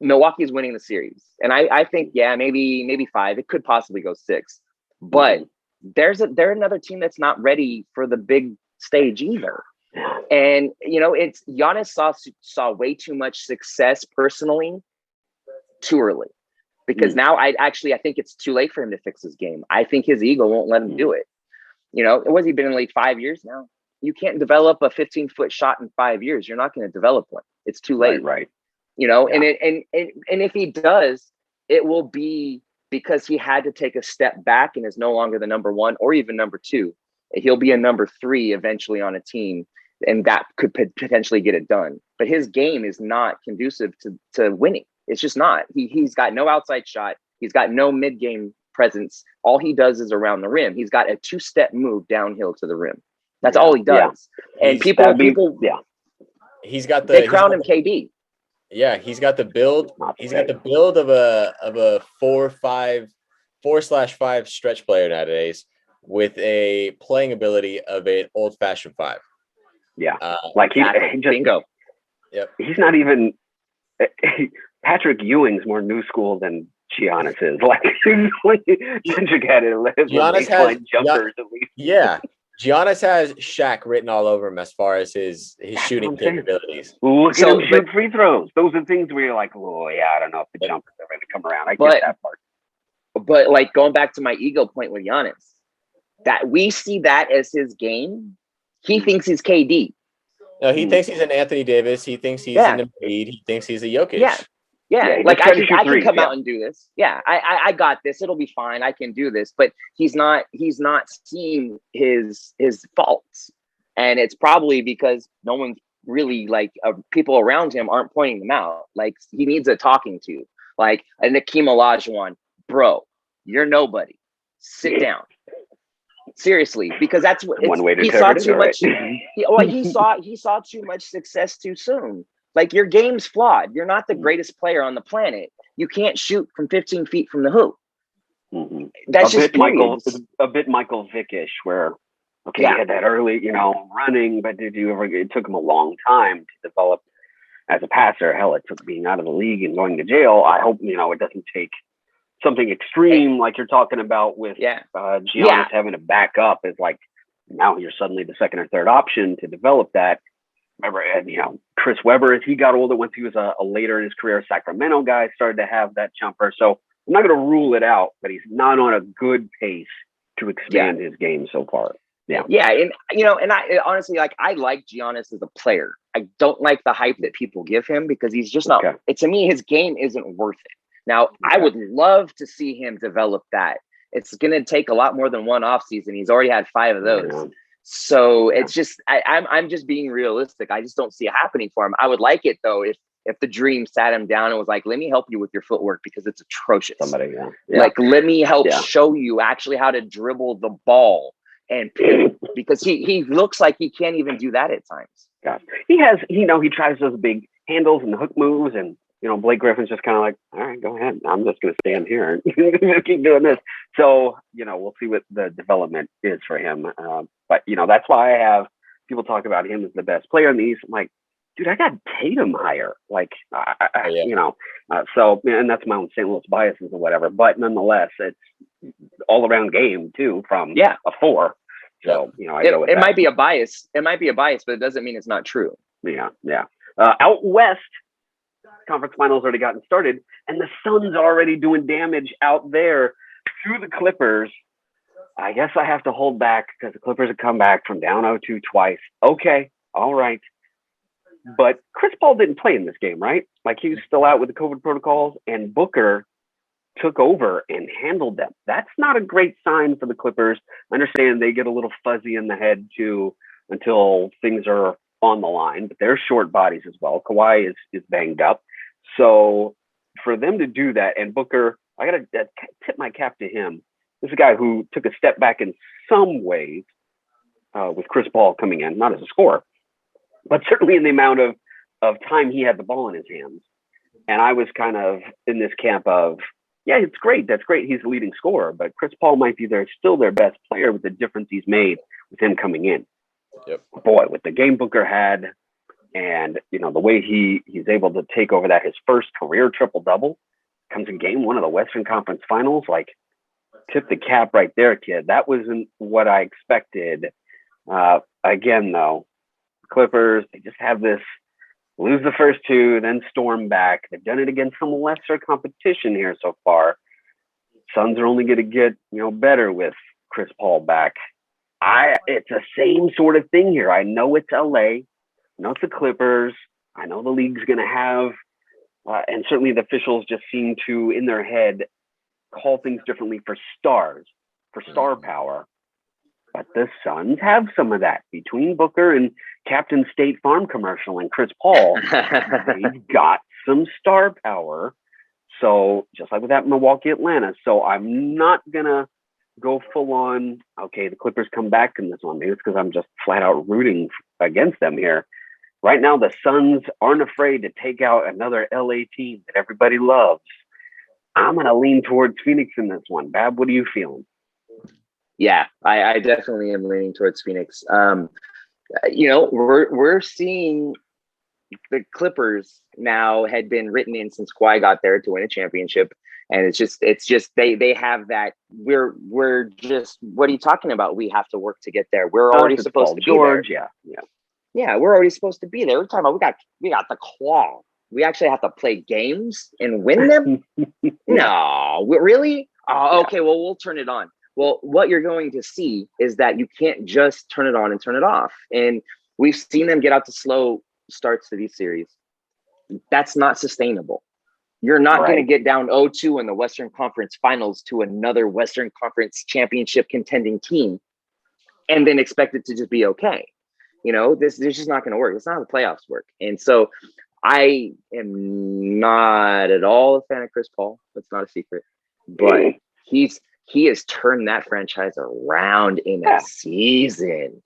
Milwaukee's winning the series. And I think, maybe 5. It could possibly go 6. But they're another team that's not ready for the big stage either. And it's Giannis saw way too much success personally too early, because now I think it's too late for him to fix his game. I think his ego won't let him do it. Was he been in the league 5 years now? You can't develop a 15-foot shot in 5 years. You're not going to develop one. It's too late. Right. And if he does, it will be because he had to take a step back and is no longer the number 1 or even number 2. He'll be a number 3 eventually on a team, and that could potentially get it done. But his game is not conducive to winning. It's just not. He's got no outside shot. He's got no mid-game presence. All he does is around the rim. He's got a 2-step move downhill to the rim. That's all he does. Yeah. And people, he's got they crown him KD. Yeah, he's got the build. He's got the build of a 4/5 stretch player nowadays, with a playing ability of an old-fashioned 5. Yeah, he just bingo. Yep. He's not even Patrick Ewing's more new school than Giannis is. Patrick had Giannis has jumpers at least. Yeah, Giannis has Shaq written all over him as far as his shooting capabilities. Look at him shoot free throws. Those are things where you're like, oh yeah, I don't know if the jumpers are going to come around. I get that part. But going back to my ego point with Giannis, that we see that as his game. He thinks he's KD. No, he thinks he's an Anthony Davis. He thinks he's an Embiid. He thinks he's a Jokic. Yeah. Like I can come out and do this. Yeah, I got this. It'll be fine. I can do this. But he's not seeing his faults, and it's probably because no one's really like people around him aren't pointing them out. Like he needs a talking to, like a Hakeem Olajuwon, bro, you're nobody. Sit down. Seriously, because that's what one way to he saw interpret it. too All much. right. He saw too much success too soon. Like your game's flawed. You're not the greatest player on the planet. You can't shoot from 15 feet from the hoop. Mm-hmm. That's just a bit Michael Vick-ish, where he had that early, running, but it took him a long time to develop as a passer. Hell, it took being out of the league and going to jail. I hope it doesn't take something extreme like you're talking about with Giannis having to back up. Is like now you're suddenly the second or third option to develop that. Remember, Chris Webber, as he got older, once he was a later in his career Sacramento guy, started to have that jumper. So I'm not going to rule it out, but he's not on a good pace to expand his game so far. Yeah. Yeah. And I honestly, I like Giannis as a player. I don't like the hype that people give him because he's just not, to me, his game isn't worth it. Now, I would love to see him develop that. It's going to take a lot more than one off season. He's already had 5 of those. Yeah. So it's just, I'm just being realistic. I just don't see it happening for him. I would like it though, if the dream sat him down and was like, let me help you with your footwork because it's atrocious. Like, let me help show you actually how to dribble the ball and pivot because he looks like he can't even do that at times. Yeah. He tries those big handles and hook moves and, Blake Griffin's just kind of like, all right, go ahead. I'm just going to stand here and keep doing this. So, we'll see what the development is for him. But, that's why I have people talk about him as the best player in the East. I'm like, dude, I got Tatum higher. Like, so, and that's my own St. Louis biases or whatever. But nonetheless, it's all around game too from a 4. So, I go with it that. might be a bias. It might be a bias, but it doesn't mean it's not true. Yeah. Out west, conference finals already gotten started, and the Suns already doing damage out there to the Clippers. I guess I have to hold back because the Clippers have come back from down 0-2 twice. Okay, all right. But Chris Paul didn't play in this game, right? Like he was still out with the COVID protocols, and Booker took over and handled them. That's not a great sign for the Clippers. I understand they get a little fuzzy in the head too until things are on the line, but they're short bodies as well. Kawhi is banged up. So for them to do that, and Booker, I got to tip my cap to him. This is a guy who took a step back in some ways with Chris Paul coming in, not as a scorer, but certainly in the amount of time he had the ball in his hands. And I was kind of in this camp of, it's great. That's great. He's the leading scorer, but Chris Paul might be still their best player with the difference he's made with him coming in. Yep. Boy, with the game Booker had, and the way he's able to take over that, his first career triple-double comes in game 1 of the Western Conference Finals. Like, tip the cap right there, kid. That wasn't what I expected. Again, though, Clippers, they just have this lose the first 2, then storm back. They've done it against some lesser competition here so far. Suns are only going to get better with Chris Paul back. It's the same sort of thing here. I know it's LA. I know it's the Clippers. I know the league's going to have, and certainly the officials just seem to, in their head, call things differently for stars, for star power. But the Suns have some of that between Booker and Captain State Farm commercial and Chris Paul. They've got some star power. So just like with that Milwaukee Atlanta. So I'm not going to go full on, okay, the Clippers come back in this one. Maybe it's because I'm just flat out rooting against them here. Right now, the Suns aren't afraid to take out another LA team that everybody loves. I'm going to lean towards Phoenix in this one. Bab, what are you feeling? Yeah, I definitely am leaning towards Phoenix. We're seeing the Clippers now had been written in since Kawhi got there to win a championship. And it's just they have that. We're just, what are you talking about? We have to work to get there. We're already supposed to be there. Yeah, we're already supposed to be there. We're talking about we got the claw. We actually have to play games and win them. No, really? Okay. Well, we'll turn it on. Well, what you're going to see is that you can't just turn it on and turn it off. And we've seen them get out to slow starts to these series. That's not sustainable. You're not going to get down 0-2 in the Western Conference Finals to another Western Conference championship contending team and then expect it to just be okay. This is just not going to work. It's not how the playoffs work. And so I am not at all a fan of Chris Paul. That's not a secret, but he has turned that franchise around in a season.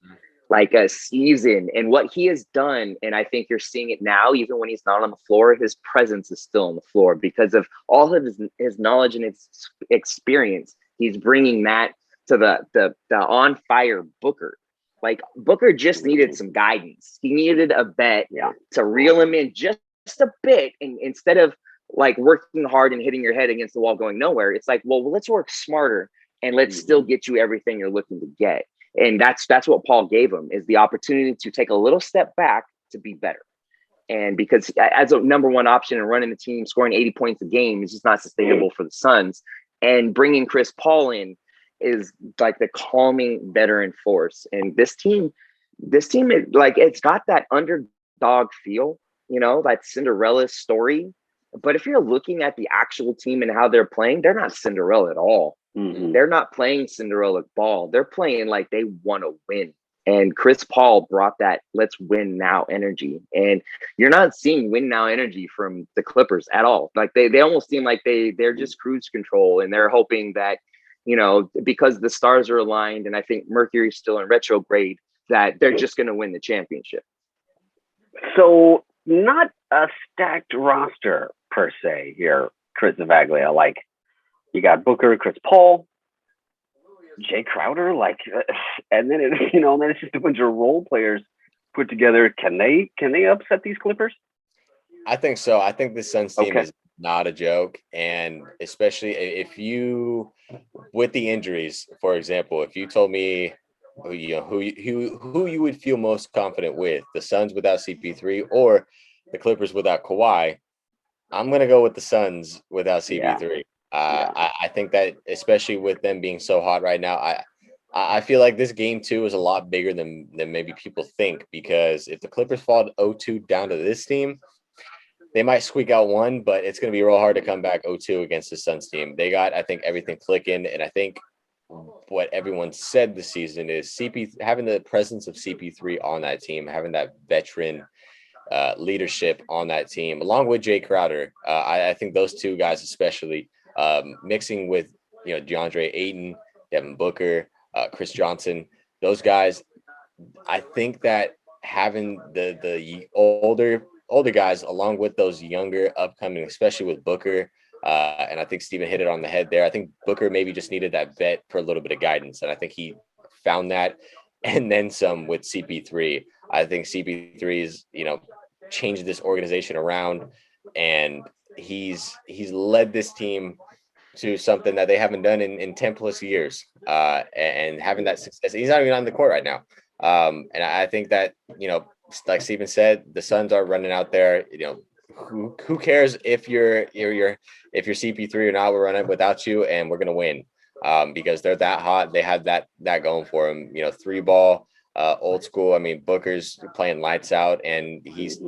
Like a season, and what he has done, and I think you're seeing it now, even when he's not on the floor, his presence is still on the floor because of all of his knowledge and his experience. He's bringing that to the on fire Booker. Like Booker just needed some guidance. He needed a vet to reel him in just a bit, and instead of like working hard and hitting your head against the wall going nowhere, it's like, well, let's work smarter and let's still get you everything you're looking to get. And that's what Paul gave him, is the opportunity to take a little step back to be better. And because as a number one option and running the team, scoring 80 points a game is just not sustainable for the Suns. And bringing Chris Paul in is like the calming veteran force. And this team, is like, it's got that underdog feel, that Cinderella story. But if you're looking at the actual team and how they're playing, they're not Cinderella at all. Mm-hmm. They're not playing Cinderella ball. They're playing like they want to win. And Chris Paul brought that let's win now energy. And you're not seeing win now energy from the Clippers at all. Like they almost seem like they're just cruise control, and they're hoping that, because the stars are aligned, and I think Mercury's still in retrograde, that they're just going to win the championship. So not a stacked roster per se here, Chris Zavaglia. Like, you got Booker, Chris Paul, Jay Crowder, and then it's just a bunch of role players put together. Can they upset these Clippers? I think so. I think the Suns team is not a joke, and especially if you, with the injuries, for example, if you told me who you would feel most confident with, the Suns without CP3 or the Clippers without Kawhi, I'm gonna go with the Suns without CP3. I think that, especially with them being so hot right now, I feel like this game too is a lot bigger than maybe people think, because if the Clippers fall 0-2 down to this team, they might squeak out one, but it's going to be real hard to come back 0-2 against the Suns team. They got, I think, everything clicking, and I think what everyone said this season is having the presence of CP3 on that team, having that veteran leadership on that team, along with Jay Crowder. I think those two guys especially, mixing with DeAndre Ayton, Devin Booker, Chris Johnson, those guys. I think that having the older guys along with those younger upcoming, especially with Booker, and I think Steven hit it on the head there. I think Booker maybe just needed that vet for a little bit of guidance, and I think he found that, and then some with CP3. I think CP3 is changed this organization around, and he's led this team to something that they haven't done in 10 plus years, and having that success. He's not even on the court right now. And I think that, like Steven said, the Suns are running out there. Who cares if you're CP3 or not? We're running without you, and we're gonna win, because they're that hot. They have that going for them. Three ball, old school. I mean, Booker's playing lights out, and he's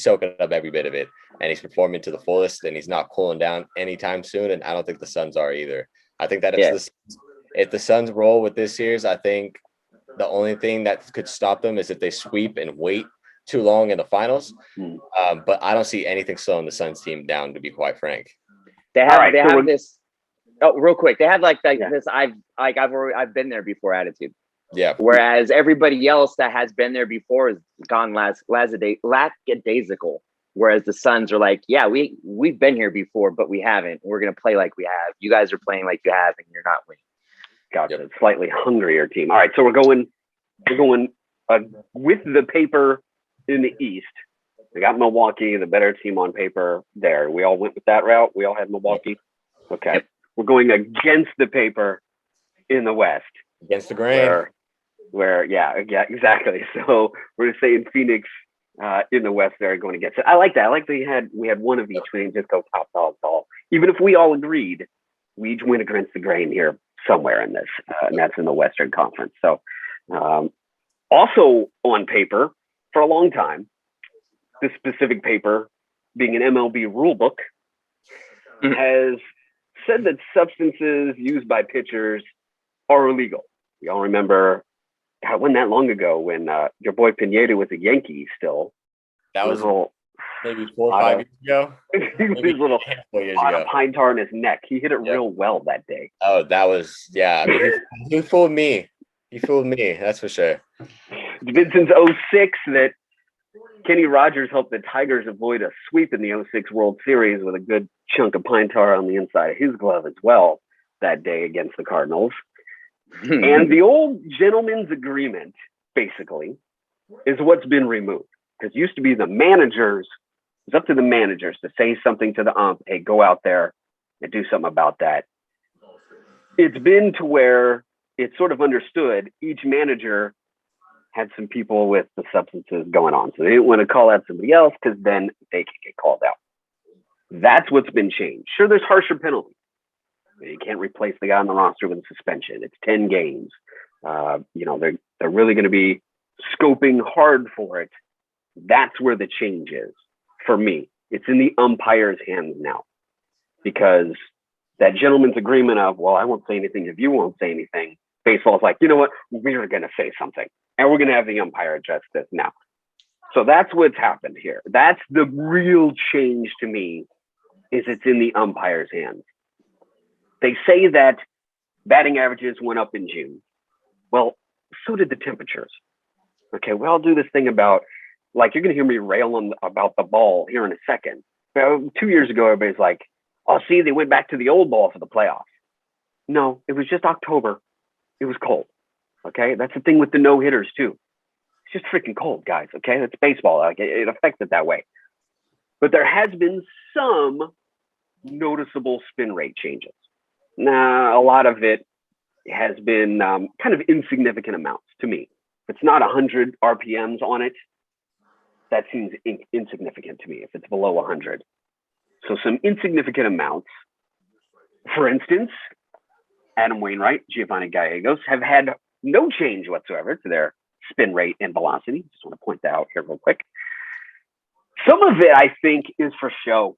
soaking up every bit of it, and he's performing to the fullest, and he's not cooling down anytime soon. And I don't think the Suns are either. I think that if the Suns roll with this series, I think the only thing that could stop them is if they sweep and wait too long in the finals. But I don't see anything slowing the Suns team down, to be quite frank. They have this. Oh, real quick, they have this. I've been there before attitude. Yeah. Whereas everybody else that has been there before has gone lackadaisical. Whereas the Suns are like, yeah, we've been here before, but we haven't. We're gonna play like we have. You guys are playing like you have, and you're not winning. Gotcha. Yep. Slightly hungrier team. All right, so we're going with the paper in the East. We got Milwaukee, the better team on paper there. We all went with that route. We all had Milwaukee. Okay. Yep. We're going against the paper in the West. Against the grain. Where exactly. So we're saying Phoenix in the West there going against it. I like that. I like that we had one of each. We didn't just go top dog all. Even if we all agreed, we each went against the grain here somewhere in this, and that's in the Western Conference. So also on paper for a long time, this specific paper, being an MLB rule book, has said that substances used by pitchers are illegal. We all remember it wasn't that long ago when your boy Pineda was a Yankee still. That was little, maybe 4 or 5 years ago. His little a handful of years pot ago. of pine tar in his neck. He hit it real well that day. Oh, that was, yeah. I mean, he fooled me. He fooled me. That's for sure. It's been since 06 that Kenny Rogers helped the Tigers avoid a sweep in the 06 World Series with a good chunk of pine tar on the inside of his glove as well that day against the Cardinals. And the old gentleman's agreement, basically, is what's been removed. Because it used to be the managers, it's up to the managers to say something to the ump, hey, go out there and do something about that. It's been to where it's sort of understood each manager had some people with the substances going on. So they didn't want to call out somebody else because then they can get called out. That's what's been changed. Sure, there's harsher penalties. You can't replace the guy on the roster with a suspension. It's 10 games. They're really going to be scoping hard for it. That's where the change is for me. It's in the umpire's hands now, because that gentleman's agreement of, well, I won't say anything if you won't say anything. Baseball's like, you know what? We're going to say something, and we're going to have the umpire address this now. So that's what's happened here. That's the real change to me, is it's in the umpire's hands. They say that batting averages went up in June. Well, so did the temperatures. Okay, well, I'll do this thing about, like, you're going to hear me rail on about the ball here in a second. 2 years ago, everybody's like, oh, see, they went back to the old ball for the playoffs. No, it was just October. It was cold. Okay, that's the thing with the no-hitters, too. It's just freaking cold, guys. Okay, it's baseball. Like, it affects it that way. But there has been some noticeable spin rate changes. Now, a lot of it has been kind of insignificant amounts to me. If it's not 100 RPMs on it, that seems insignificant to me if it's below 100. So some insignificant amounts. For instance, Adam Wainwright, Giovanni Gallegos have had no change whatsoever to their spin rate and velocity. Just want to point that out here real quick. Some of it, I think, is for show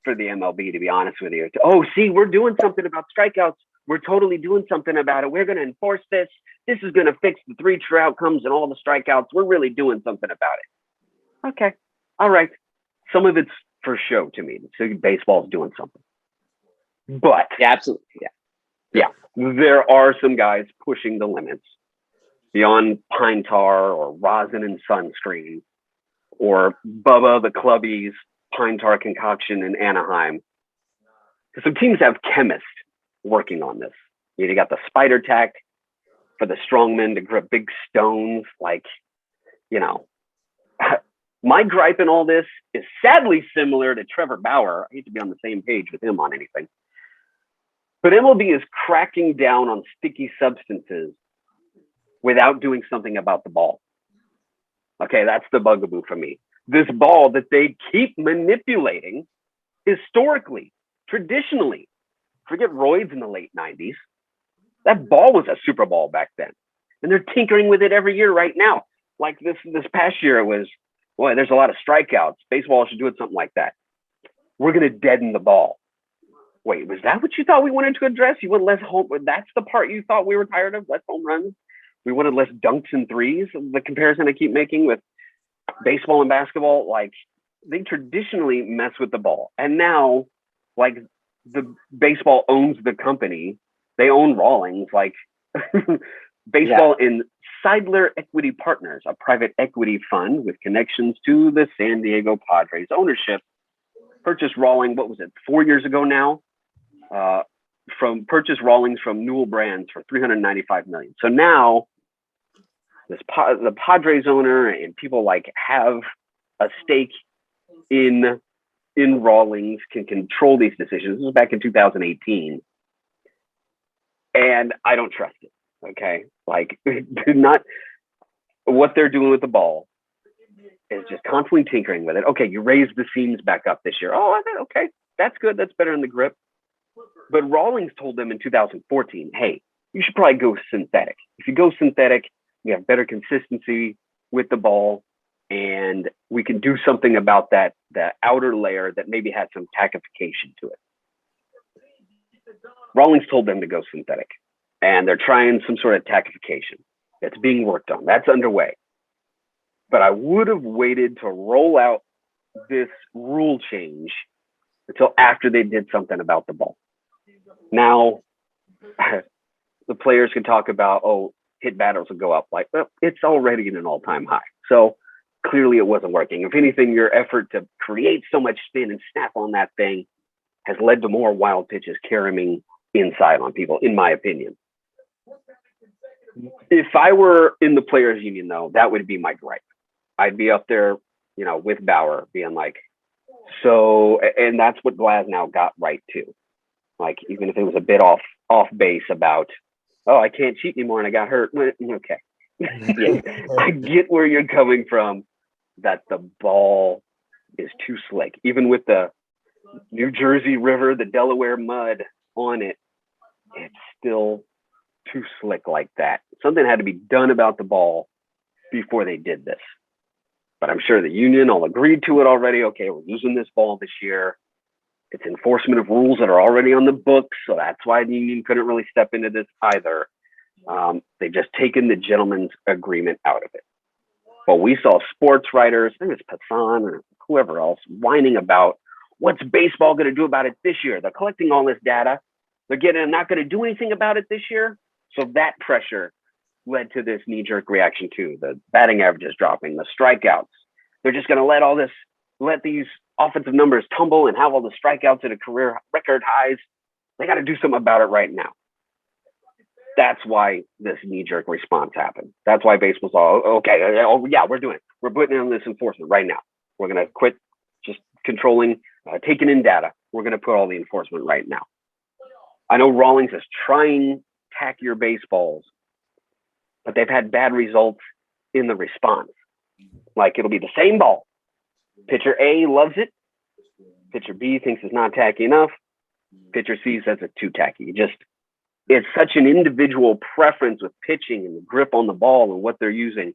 for the MLB, to be honest with you. Oh, see, we're doing something about strikeouts. We're totally doing something about it. We're going to enforce this. This is going to fix the 3 true outcomes and all the strikeouts. We're really doing something about it. Okay. All right. Some of it's for show to me. So baseball's doing something. But yeah, absolutely. Yeah. There are some guys pushing the limits beyond pine tar or rosin and sunscreen or Bubba the Clubby's pine tar concoction in Anaheim. Some teams have chemists working on this. You got the spider tack for the strongmen to grip big stones. Like, my gripe in all this is sadly similar to Trevor Bauer. I hate to be on the same page with him on anything. But MLB is cracking down on sticky substances without doing something about the ball. Okay, that's the bugaboo for me. This ball that they keep manipulating historically, traditionally. Forget roids in the late 90s. That ball was a Super Ball back then. And they're tinkering with it every year right now. Like this past year, it was, boy, there's a lot of strikeouts. Baseball should do it something like that. We're going to deaden the ball. Wait, was that what you thought we wanted to address? You want less home? That's the part you thought we were tired of? Less home runs? We wanted less dunks and threes? The comparison I keep making with baseball and basketball, like, they traditionally mess with the ball. And now, like, the baseball owns the company. They own Rawlings. Like, baseball in Seidler Equity Partners, a private equity fund with connections to the San Diego Padres ownership, purchased Rawlings, what was it, 4 years ago now? Purchased Rawlings from Newell Brands for $395 million. So now the Padres owner and people like have a stake in Rawlings, can control these decisions. This was back in 2018. And I don't trust it. Okay. Like, not what they're doing with the ball is just constantly tinkering with it. Okay. You raised the seams back up this year. Oh, okay. That's good. That's better in the grip. But Rawlings told them in 2014, hey, you should probably go synthetic. If you go synthetic, you have better consistency with the ball, and we can do something about that, the outer layer that maybe has some tackification to it. Rawlings told them to go synthetic, and they're trying some sort of tackification. It's being worked on. That's underway. But I would have waited to roll out this rule change until after they did something about the ball. Now, the players can talk about, oh, hit batters will go up. Like, well, it's already in an all-time high. So clearly it wasn't working. If anything, your effort to create so much spin and snap on that thing has led to more wild pitches carrying inside on people, in my opinion. If I were in the players union, though, that would be my gripe. I'd be up there, with Bauer being like, so, and that's what Glasnow got right too. Like, even if it was a bit off base about, oh, I can't cheat anymore and I got hurt. Okay. Yeah, I get where you're coming from, that the ball is too slick. Even with the New Jersey River, the Delaware mud on it, it's still too slick like that. Something had to be done about the ball before they did this. But I'm sure the union all agreed to it already. Okay, we're using this ball this year. It's enforcement of rules that are already on the books, so that's why the union couldn't really step into this either. They've just taken the gentleman's agreement out of it. But we saw sports writers, I think it's Passan or whoever else, whining about what's baseball going to do about it this year. They're collecting all this data. They're not going to do anything about it this year. So that pressure led to this knee-jerk reaction too. The batting averages dropping, the strikeouts. They're just going to let these offensive numbers tumble and have all the strikeouts at a career record highs. They got to do something about it right now. That's why this knee-jerk response happened. That's why baseball's all, okay, oh yeah, we're doing it. We're putting in this enforcement right now. We're going to quit just controlling, taking in data. We're going to put all the enforcement right now. I know Rawlings is trying tackier baseballs, but they've had bad results in the response. Like, it'll be the same ball. Pitcher A loves it. Pitcher B thinks it's not tacky enough. Pitcher C says it's too tacky. It's such an individual preference with pitching and the grip on the ball and what they're using.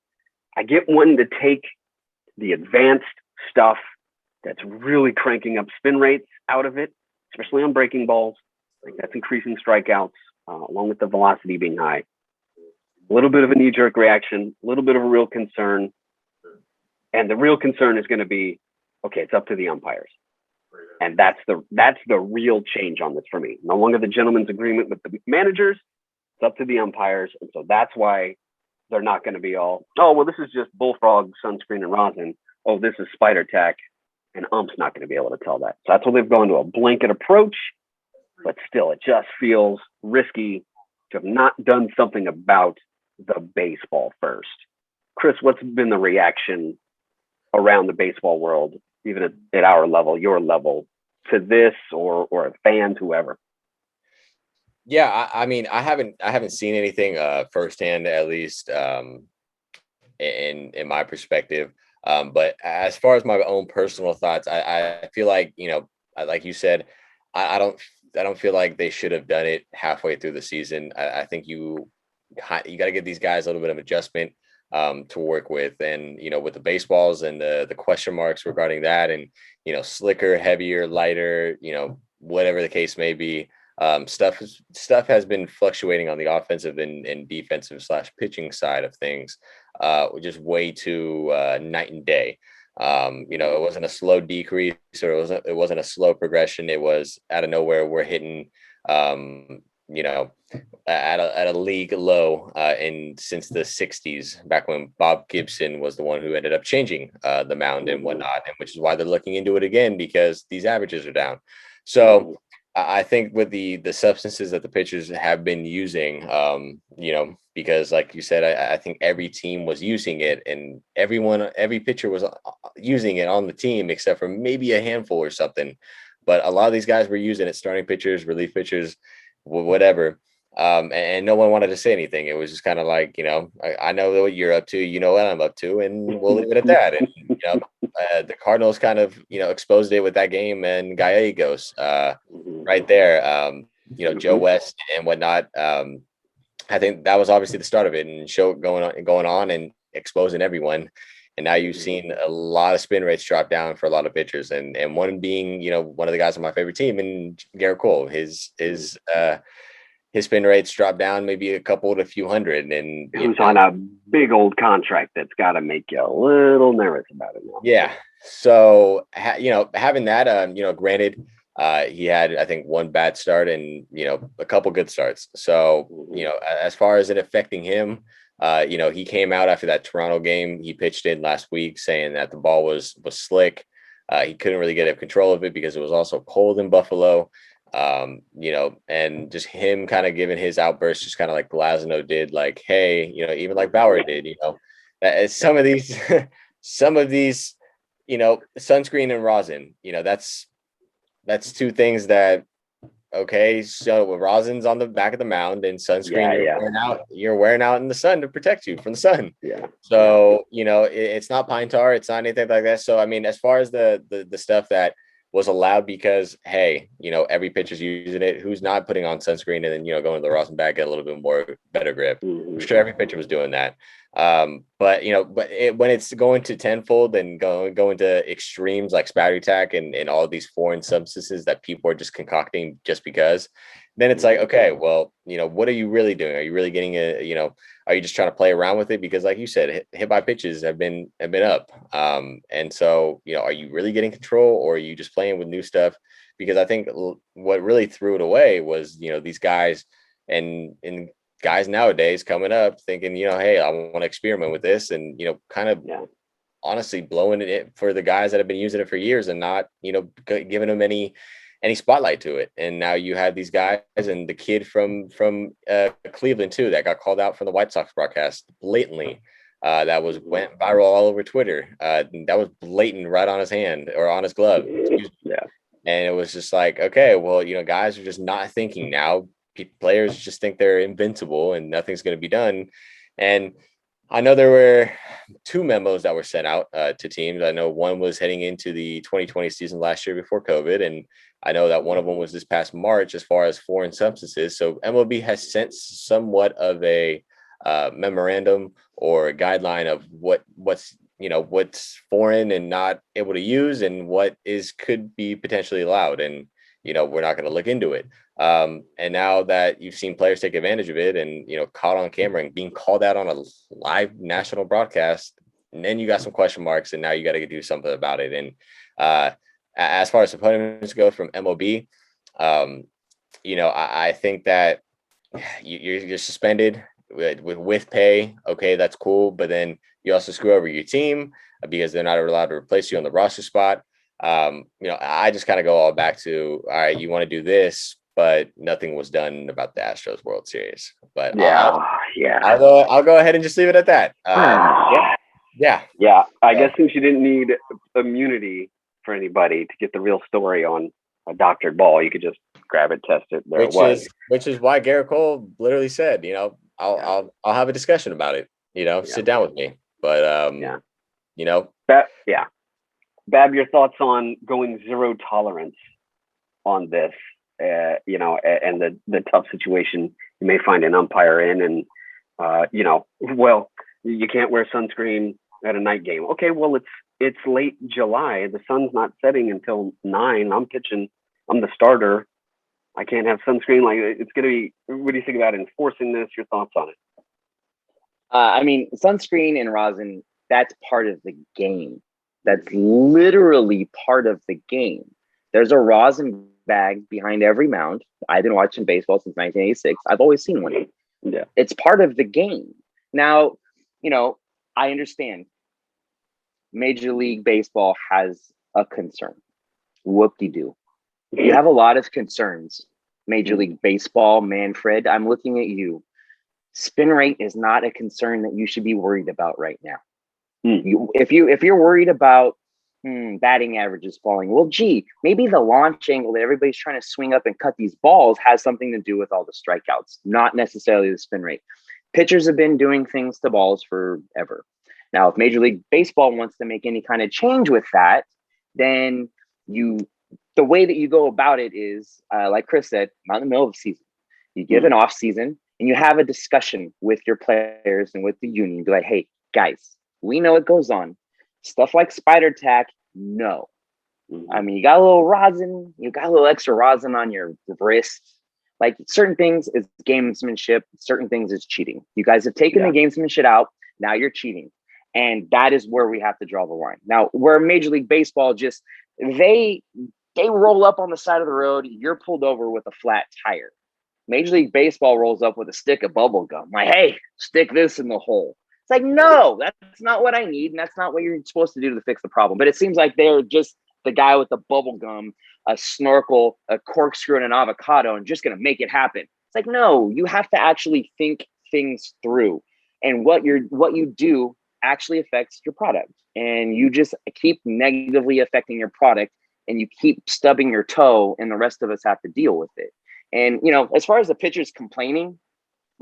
I get one to take the advanced stuff that's really cranking up spin rates out of it, especially on breaking balls. I think that's increasing strikeouts, along with the velocity being high. A little bit of a knee-jerk reaction, a little bit of a real concern. And the real concern is going to be, okay, it's up to the umpires. And that's the real change on this for me. No longer the gentleman's agreement with the managers. It's up to the umpires. And so that's why they're not going to be all, oh, well, this is just bullfrog, sunscreen, and rosin. Oh, this is spider tack. And ump's not going to be able to tell that. So that's why they've gone to a blanket approach. But still, it just feels risky to have not done something about the baseball first. Chris, what's been the reaction around the baseball world, even at our level, your level, to this, or fans, whoever? Yeah, I mean, I haven't seen anything firsthand, at least in my perspective. But as far as my own personal thoughts, I feel like, like you said, I don't feel like they should have done it halfway through the season. I think you got to give these guys a little bit of adjustment to work with, and with the baseballs and the question marks regarding that, and slicker, heavier, lighter, whatever the case may be. Stuff has been fluctuating on the offensive and defensive / pitching side of things, just way too night and day. It wasn't a slow decrease, or it wasn't a slow progression. It was out of nowhere. We're hitting, at a league low since the 60s, back when Bob Gibson was the one who ended up changing the mound and whatnot, and which is why they're looking into it again, because these averages are down. So I think with the substances that the pitchers have been using, because like you said, I think every team was using it, and every pitcher was using it on the team, except for maybe a handful or something. But a lot of these guys were using it, starting pitchers, relief pitchers, whatever. And no one wanted to say anything. It was just kind of like, I know what you're up to, you know what I'm up to, and we'll leave it at that. And, the Cardinals kind of, exposed it with that game and Gallegos right there. Joe West and whatnot. I think that was obviously the start of it, and going on and exposing everyone. And now you've seen a lot of spin rates drop down for a lot of pitchers, and one being, one of the guys on my favorite team, and Garrett Cole. His his spin rates drop down maybe a couple to a few hundred, and who's on a big old contract that's got to make you a little nervous about it now. Yeah. So, having that, granted, he had, I think, one bad start and, a couple good starts. So, as far as it affecting him, he came out after that Toronto game. He pitched in last week saying that the ball was slick. He couldn't really get control of it because it was also cold in Buffalo. And just him kind of giving his outburst, just kind of like Glasnow did, like, hey, even like Bauer did, some of these, sunscreen and rosin, that's two things that, okay, so with rosin's on the back of the mound and sunscreen, you're wearing out in the sun to protect you from the sun. Yeah. So, it's not pine tar, it's not anything like that. So, I mean, as far as the stuff that was allowed because, hey, every pitcher's using it, who's not putting on sunscreen and then, going to the rosin bag, get a little bit more better grip. I'm sure every pitcher was doing that. But when it's going to tenfold and going to extremes like spatter tack and all these foreign substances that people are just concocting just because, then it's like, okay, well, what are you really doing? Are you really getting are you just trying to play around with it? Because like you said, hit by pitches have been up. And so, are you really getting control or are you just playing with new stuff? Because I think what really threw it away was, these guys and guys nowadays coming up thinking, hey, I want to experiment with this and, kind of honestly blowing it for the guys that have been using it for years and not, giving them any spotlight to it. And now you have these guys and the kid from Cleveland too, that got called out from the White Sox broadcast blatantly. That went viral all over Twitter. That was blatant right on his hand or on his glove. Yeah. And it was just like, okay, well, guys are just not thinking now. Players just think they're invincible and nothing's going to be done. And I know there were 2 memos that were sent out to teams. I know one was heading into the 2020 season last year before COVID. And I know that one of them was this past March as far as foreign substances. So MLB has sent somewhat of a memorandum or a guideline of what's foreign and not able to use and what could be potentially allowed. And, we're not going to look into it. And now that you've seen players take advantage of it and, caught on camera and being called out on a live national broadcast, and then you got some question marks and now you got to do something about it. And as far as opponents go from MLB, I think that you're suspended with pay. Okay, that's cool. But then you also screw over your team because they're not allowed to replace you on the roster spot. I just kind of go all back to, all right, you want to do this, but nothing was done about the Astros World Series. But I'll go ahead and just leave it at that. I guess since you didn't need immunity for anybody to get the real story on a doctored ball, you could just grab it, test it. Which is why Garrett Cole literally said, I'll have a discussion about it. Sit down with me. But Bab, your thoughts on going zero tolerance on this, and the tough situation you may find an umpire in, and you can't wear sunscreen at a night game. Okay, well it's late July, the sun's not setting until 9. I'm pitching, I'm the starter. I can't have sunscreen. Like, it's gonna be. What do you think about enforcing this? Your thoughts on it? I mean, sunscreen and rosin, that's part of the game. That's literally part of the game. There's a rosin bag behind every mound. I've been watching baseball since 1986. I've always seen one. Yeah. It's part of the game. Now, I understand Major League Baseball has a concern. Whoop-de-doo. You have a lot of concerns. Major League Baseball, Manfred, I'm looking at you. Spin rate is not a concern that you should be worried about right now. If you're worried about batting averages falling, well, gee, maybe the launch angle that everybody's trying to swing up and cut these balls has something to do with all the strikeouts, not necessarily the spin rate. Pitchers have been doing things to balls forever. Now, if Major League Baseball wants to make any kind of change with that, then the way that you go about it is, like Chris said, not in the middle of the season. You give an off season and you have a discussion with your players and with the union. Be like, hey, guys, we know it goes on. Stuff like spider tack, no. I mean, you got a little rosin, you got a little extra rosin on your wrist. Like certain things is gamesmanship, certain things is cheating. You guys have taken the gamesmanship out. Now you're cheating. And that is where we have to draw the line. Now, where Major League Baseball they roll up on the side of the road, you're pulled over with a flat tire. Major League Baseball rolls up with a stick of bubble gum. Like, hey, stick this in the hole. It's like, no, that's not what I need. And that's not what you're supposed to do to fix the problem. But it seems like they're just the guy with the bubble gum, a snorkel, a corkscrew, and an avocado, and just going to make it happen. It's like, no, you have to actually think things through. And what you do actually affects your product. And you just keep negatively affecting your product, and you keep stubbing your toe, and the rest of us have to deal with it. And, as far as the pitchers complaining,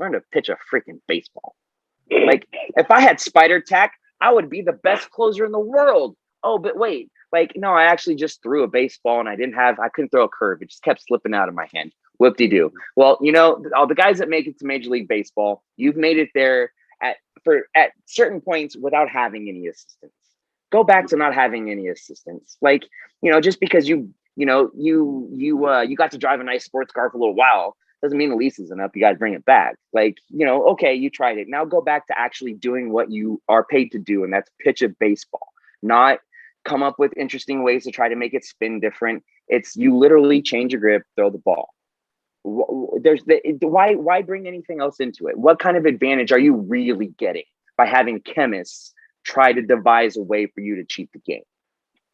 learn to pitch a freaking baseball. Like, if I had spider tack, I would be the best closer in the world. Oh, but wait, no, I actually just threw a baseball and I couldn't throw a curve. It just kept slipping out of my hand. Whoop-de-doo. Well, all the guys that make it to Major League Baseball, you've made it there at certain points without having any assistance. Go back to not having any assistance. Just because you got to drive a nice sports car for a little while doesn't mean the lease isn't up. You got to bring it back. Okay, you tried it. Now go back to actually doing what you are paid to do, and that's pitch a baseball, not come up with interesting ways to try to make it spin different. It's you literally change your grip, throw the ball. Why bring anything else into it? What kind of advantage are you really getting by having chemists try to devise a way for you to cheat the game?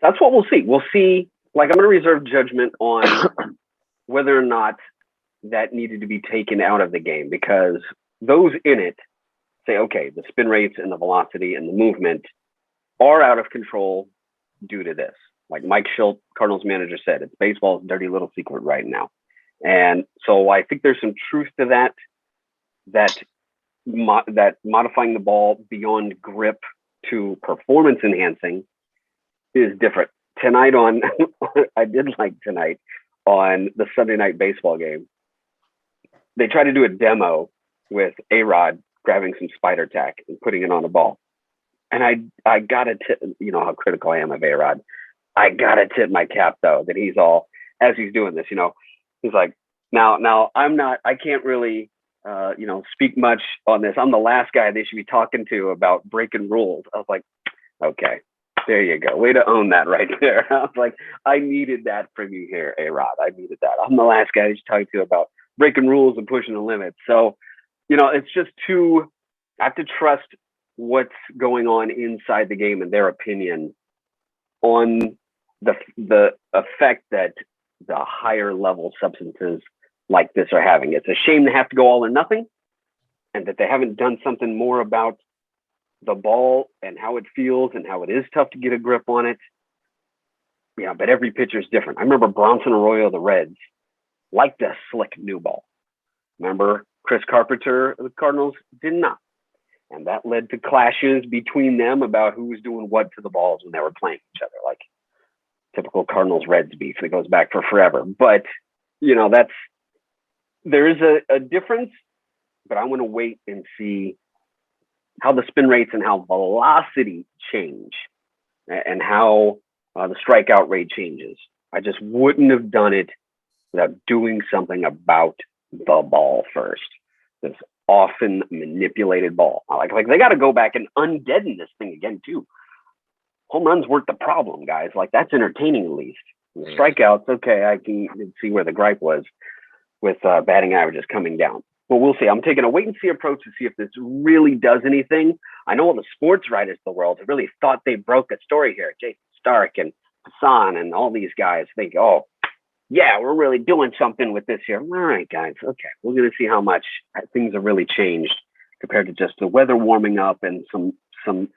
That's what we'll see. We'll see. I'm going to reserve judgment on whether or not that needed to be taken out of the game, because those in it say, okay, the spin rates and the velocity and the movement are out of control due to this. Like Mike Schilt, Cardinals manager, said, it's baseball's dirty little secret right now. And so I think there's some truth to that modifying the ball beyond grip to performance enhancing is different. Tonight I did like tonight on the Sunday night baseball game, they tried to do a demo with A-Rod grabbing some spider tack and putting it on a ball. And I gotta tip, how critical I am of A-Rod. I gotta tip my cap though, that he's all, as he's doing this, he's like, now I can't really, speak much on this. I'm the last guy they should be talking to about breaking rules. I was like, okay, there you go. Way to own that right there. I was like, I needed that from you here, A-Rod. I needed that. I'm the last guy they should talk to about breaking rules and pushing the limits. So, it's just I have to trust what's going on inside the game and their opinion on the effect that the higher level substances like this are having. It's a shame to have to go all or nothing, and that they haven't done something more about the ball and how it feels and how it is tough to get a grip on it. Yeah, but every pitcher is different. I remember Bronson Arroyo of the Reds liked a slick new ball. Remember Chris Carpenter of the Cardinals did not. And that led to clashes between them about who was doing what to the balls when they were playing each other, like typical Cardinals Reds beef that goes back for forever. But, there is a difference, but I want to wait and see how the spin rates and how velocity change and how the strikeout rate changes. I just wouldn't have done it without doing something about the ball first. This often manipulated ball. Like they got to go back and undeaden this thing again too. Home runs weren't the problem, guys. That's entertaining at least. The strikeouts, okay, I can see where the gripe was with batting averages coming down. But we'll see. I'm taking a wait and see approach to see if this really does anything. I know all the sports writers of the world have really thought they broke a story here. Jason Stark and Hassan and all these guys think, oh, yeah, we're really doing something with this here. All right, guys. Okay, we're going to see how much things have really changed compared to just the weather warming up and some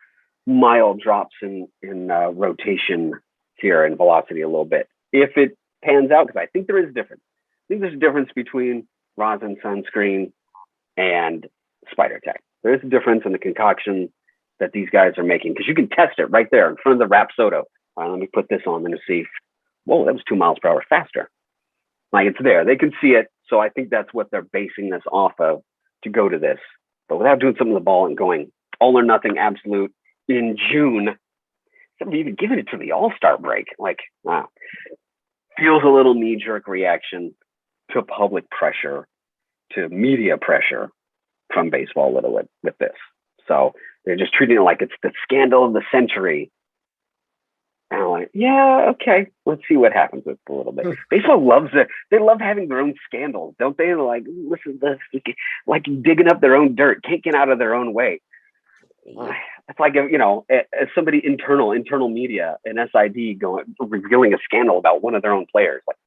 mild drops in rotation here and velocity a little bit. If it pans out, because I think there is a difference. I think there's a difference between rosin sunscreen and spider tack. There is a difference in the concoction that these guys are making, because you can test it right there in front of the Rapsodo. Let me put this on and see. Whoa, that was 2 miles per hour faster. It's there. They can see it. So I think that's what they're basing this off of to go to this. But without doing something to the ball and going all or nothing absolute in June, even giving it to the All-Star break, wow. Feels a little knee-jerk reaction. to public pressure, to media pressure from baseball a little bit with this. So they're just treating it like it's the scandal of the century. And I'm like, yeah, okay, let's see what happens with it a little bit. Baseball loves it. They love having their own scandals, don't they? Like, listen to this, like digging up their own dirt, can't get out of their own way. It's like, as somebody internal media, an SID revealing a scandal about one of their own players. Like,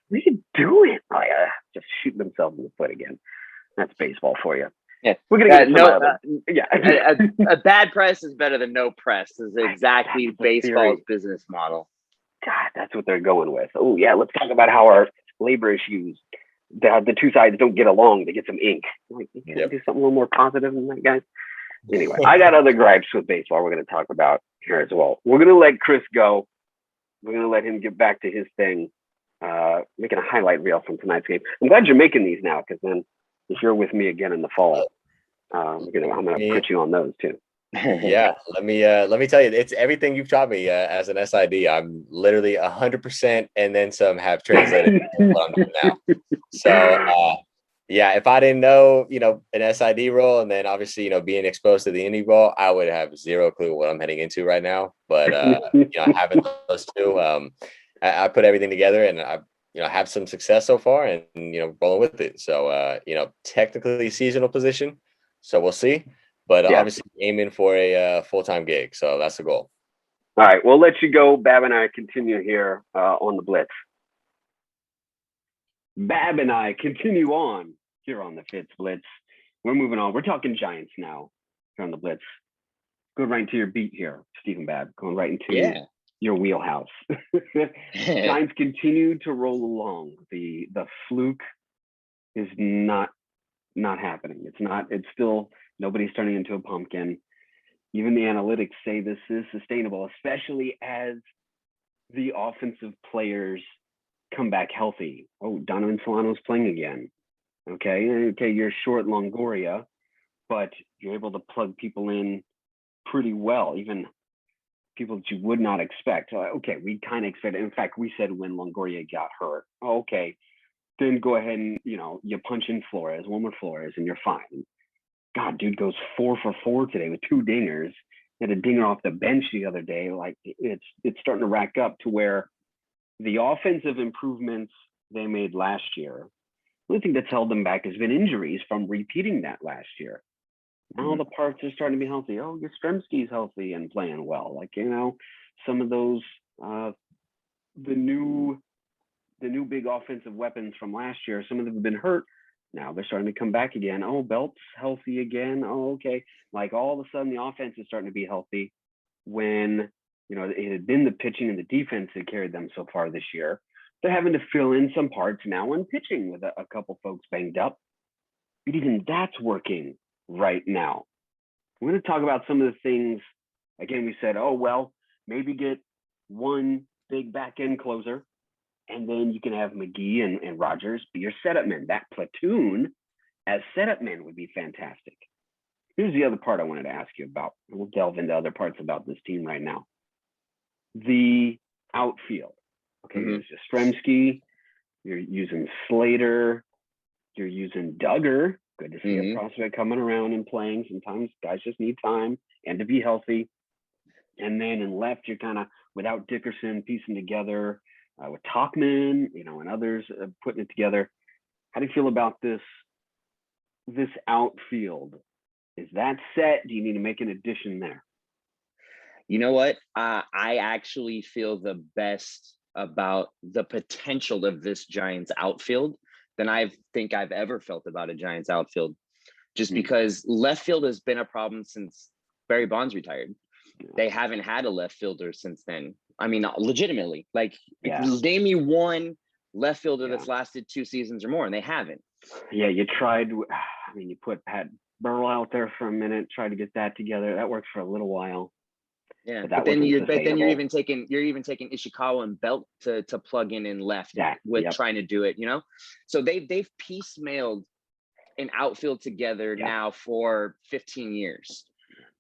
what are you doing? Like, just shooting themselves in the foot again. That's baseball for you. Yeah, we're gonna get a bad press is better than no press. Is exactly baseball's business model. God, that's what they're going with. Oh yeah, let's talk about how our labor issues, the two sides don't get along to get some ink. Like, you can do something a little more positive than that, guys. Anyway, I got other gripes with baseball we're going to talk about here as well. We're going to let Chris go. We're going to let him get back to his thing, making a highlight reel from tonight's game. I'm glad you're making these now, because then if you're with me again in the fall, I'm going to put you on those too. Yeah, let me tell you, it's everything you've taught me as an SID. I'm literally 100% and then some have translated what I'm doing now. So yeah, if I didn't know, an SID role, and then obviously, being exposed to the indie ball, I would have zero clue what I'm heading into right now. But having those two, I put everything together, and I have some success so far, and rolling with it. So technically seasonal position, so we'll see. But obviously aiming for a full-time gig, so that's the goal. All right, we'll let you go. Bab and I continue here on the Blitz. Bab and I continue on here on the Fitz Blitz. We're moving on. We're talking Giants now here on the Blitz. Go right into your beat here, Stephen Bab. Going right into your wheelhouse. Giants continue to roll along. The fluke is not happening. It's still, nobody's turning into a pumpkin. Even the analytics say this is sustainable, especially as the offensive players come back healthy. Oh, Donovan Solano's playing again. Okay, you're short Longoria, but you're able to plug people in pretty well, even people that you would not expect. Okay, we kind of expect it. In fact, we said when Longoria got hurt, okay, then go ahead and, you punch in Flores, Wilmer Flores, and you're fine. God, dude goes 4 for 4 today with 2 dingers. He had a dinger off the bench the other day. Like, it's starting to rack up to where the offensive improvements they made last year, the only thing that's held them back has been injuries from repeating that last year. Now the parts are starting to be healthy. Oh, Yastrzemski's healthy and playing well. Like, some of those, the new big offensive weapons from last year, some of them have been hurt. Now they're starting to come back again. Oh, Belt's healthy again. Oh, okay. Like, all of a sudden the offense is starting to be healthy when, it had been the pitching and the defense that carried them so far this year. They're having to fill in some parts now in pitching with a couple folks banged up. But even that's working right now. We're going to talk about some of the things. Again, we said, oh, well, maybe get one big back end closer, and then you can have McGee and Rogers be your setup men. That platoon as setup men would be fantastic. Here's the other part I wanted to ask you about. We'll delve into other parts about this team right now. The outfield. Okay, There's Yastrzemski. You're using Slater. You're using Duggar. Good to see a prospect coming around and playing. Sometimes guys just need time and to be healthy. And then in left, you're kind of, without Dickerson, piecing together with Tauchman, and others putting it together. How do you feel about this outfield? Is that set? Do you need to make an addition there? You know what? I actually feel the best about the potential of this Giants outfield than I think I've ever felt about a Giants outfield, just because left field has been a problem since Barry Bonds retired. They haven't had a left fielder since then. I mean, legitimately, name me one left fielder that's lasted 2 seasons or more, and they haven't. Yeah, you tried. I mean, you put Pat Burrell out there for a minute, tried to get that together. That worked for a little while. Yeah, but then you're even taking Ishikawa and Belt to plug in and left trying to do it. So they've piecemealed an outfield together now for 15 years.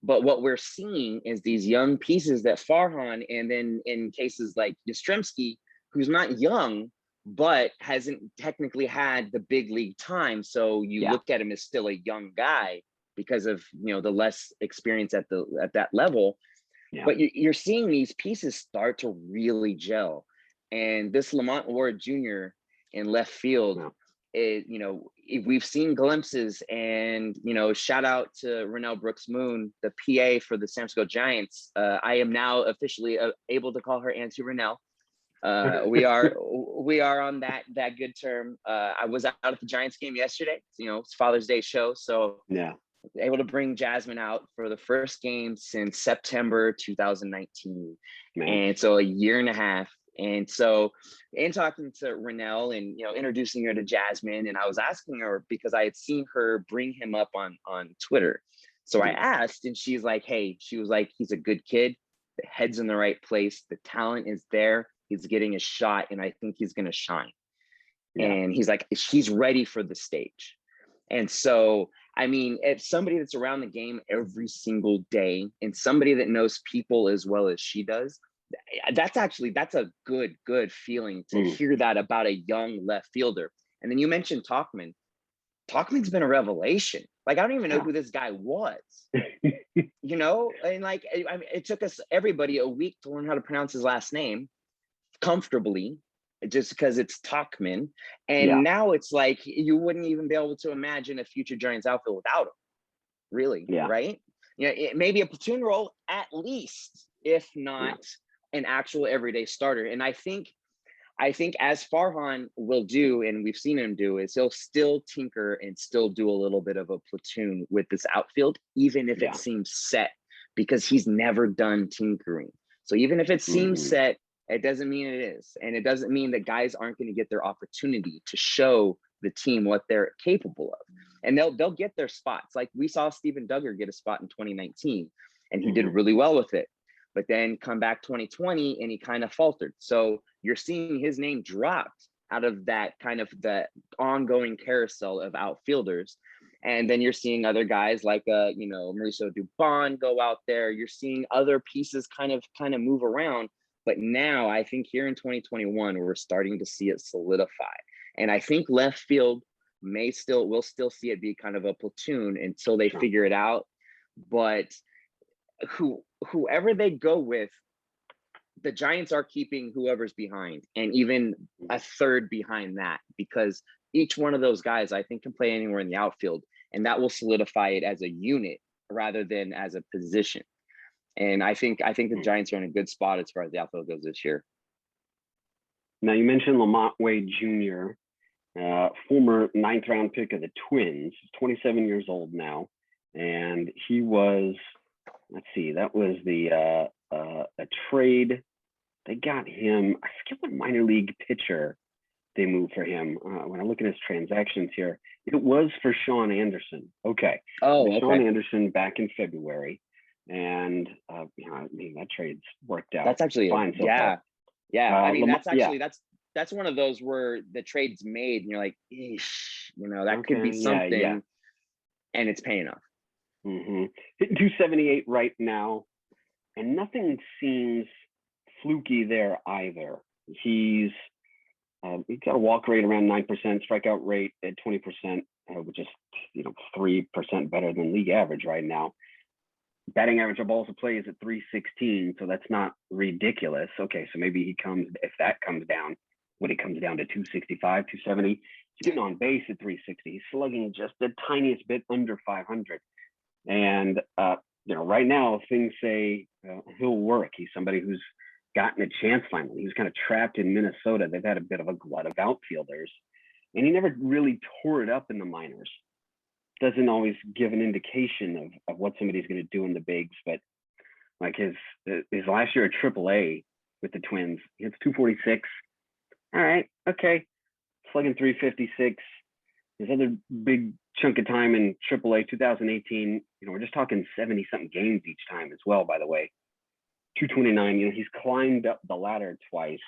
But what we're seeing is these young pieces that Farhan, and then in cases like Yastrzemski, who's not young, but hasn't technically had the big league time. So you look at him as still a young guy because of, you know, the less experience at that level. Yeah. But you're seeing these pieces start to really gel. And this Lamont Ward Jr. in left field, you know, we've seen glimpses. And, you know, shout out to Rennell Brooks Moon, the PA for the San Francisco Giants. I am now officially able to call her Auntie Rennell. We are on that good term. I was out at the Giants game yesterday. You know, it's Father's Day show, so able to bring Jasmine out for the first game since September 2019, and so a year and a half. And so, in talking to Rennell and, you know, introducing her to Jasmine, and I was asking her because I had seen her bring him up on Twitter. So I asked, and she's like, "Hey," she was like, "He's a good kid. The head's in the right place. The talent is there. He's getting a shot, and I think he's going to shine." And he's like, "He's ready for the stage." And so, I mean, if somebody that's around the game every single day and somebody that knows people as well as she does, that's a good feeling to hear that about a young left fielder. And then you mentioned Tauchman. Tauchman's been a revelation. Like, I don't even know who this guy was, you know? And like, I mean, it took us everybody a week to learn how to pronounce his last name comfortably, just because it's Tauchman. And now it's like you wouldn't even be able to imagine a future Giants outfield without him, really, right? You know, it may be a platoon role at least, if not an actual everyday starter. And I think as Farhan will do, and we've seen him do, is he'll still tinker and still do a little bit of a platoon with this outfield, even if it seems set, because he's never done tinkering. So even if it seems set, it doesn't mean it is. And it doesn't mean that guys aren't going to get their opportunity to show the team what they're capable of. And they'll get their spots. Like we saw Steven Duggar get a spot in 2019, and he did really well with it. But then come back 2020 and he kind of faltered. So you're seeing his name dropped out of that kind of the ongoing carousel of outfielders. And then you're seeing other guys like, you know, Mauricio Dubon go out there. You're seeing other pieces kind of move around. But now I think here in 2021, we're starting to see it solidify. And I think left field we'll still see it be kind of a platoon until they figure it out. But whoever they go with, the Giants are keeping whoever's behind, and even a third behind that, because each one of those guys, I think, can play anywhere in the outfield, and that will solidify it as a unit rather than as a position. And I think the Giants are in a good spot as far as the outfield goes this year. Now, you mentioned Lamont Wade Jr., former 9th round pick of the Twins. He's 27 years old now, and he was, let's see, that was a trade. They got him, I forget what minor league pitcher they moved for him. When I look at his transactions here, it was for Sean Anderson. Okay. Sean Anderson back in February. And you know, I mean, that trade's worked out. That's actually fine so far. I mean, that's one of those where the trade's made and you're like, eesh, you know, that could be something, and it's paying off. Hitting 278 right now, and nothing seems fluky there either. He's got a walk rate around 9%, strikeout rate at 20%, which is, you know, 3% better than league average right now. Batting average of balls to play is at 316, so that's not ridiculous. Okay, so maybe he comes, if that comes down, when it comes down to 265, 270, he's getting on base at 360. He's slugging just the tiniest bit under 500. And, you know, right now things say he'll work. He's somebody who's gotten a chance finally. He was kind of trapped in Minnesota. They've had a bit of a glut of outfielders, and he never really tore it up in the minors. Doesn't always give an indication of what somebody's going to do in the bigs, but like his last year at AAA with the Twins, he hits 246. All right, okay, slugging 356. His other big chunk of time in AAA, 2018, you know, we're just talking 70-something games each time as well, by the way. 229, you know, he's climbed up the ladder twice.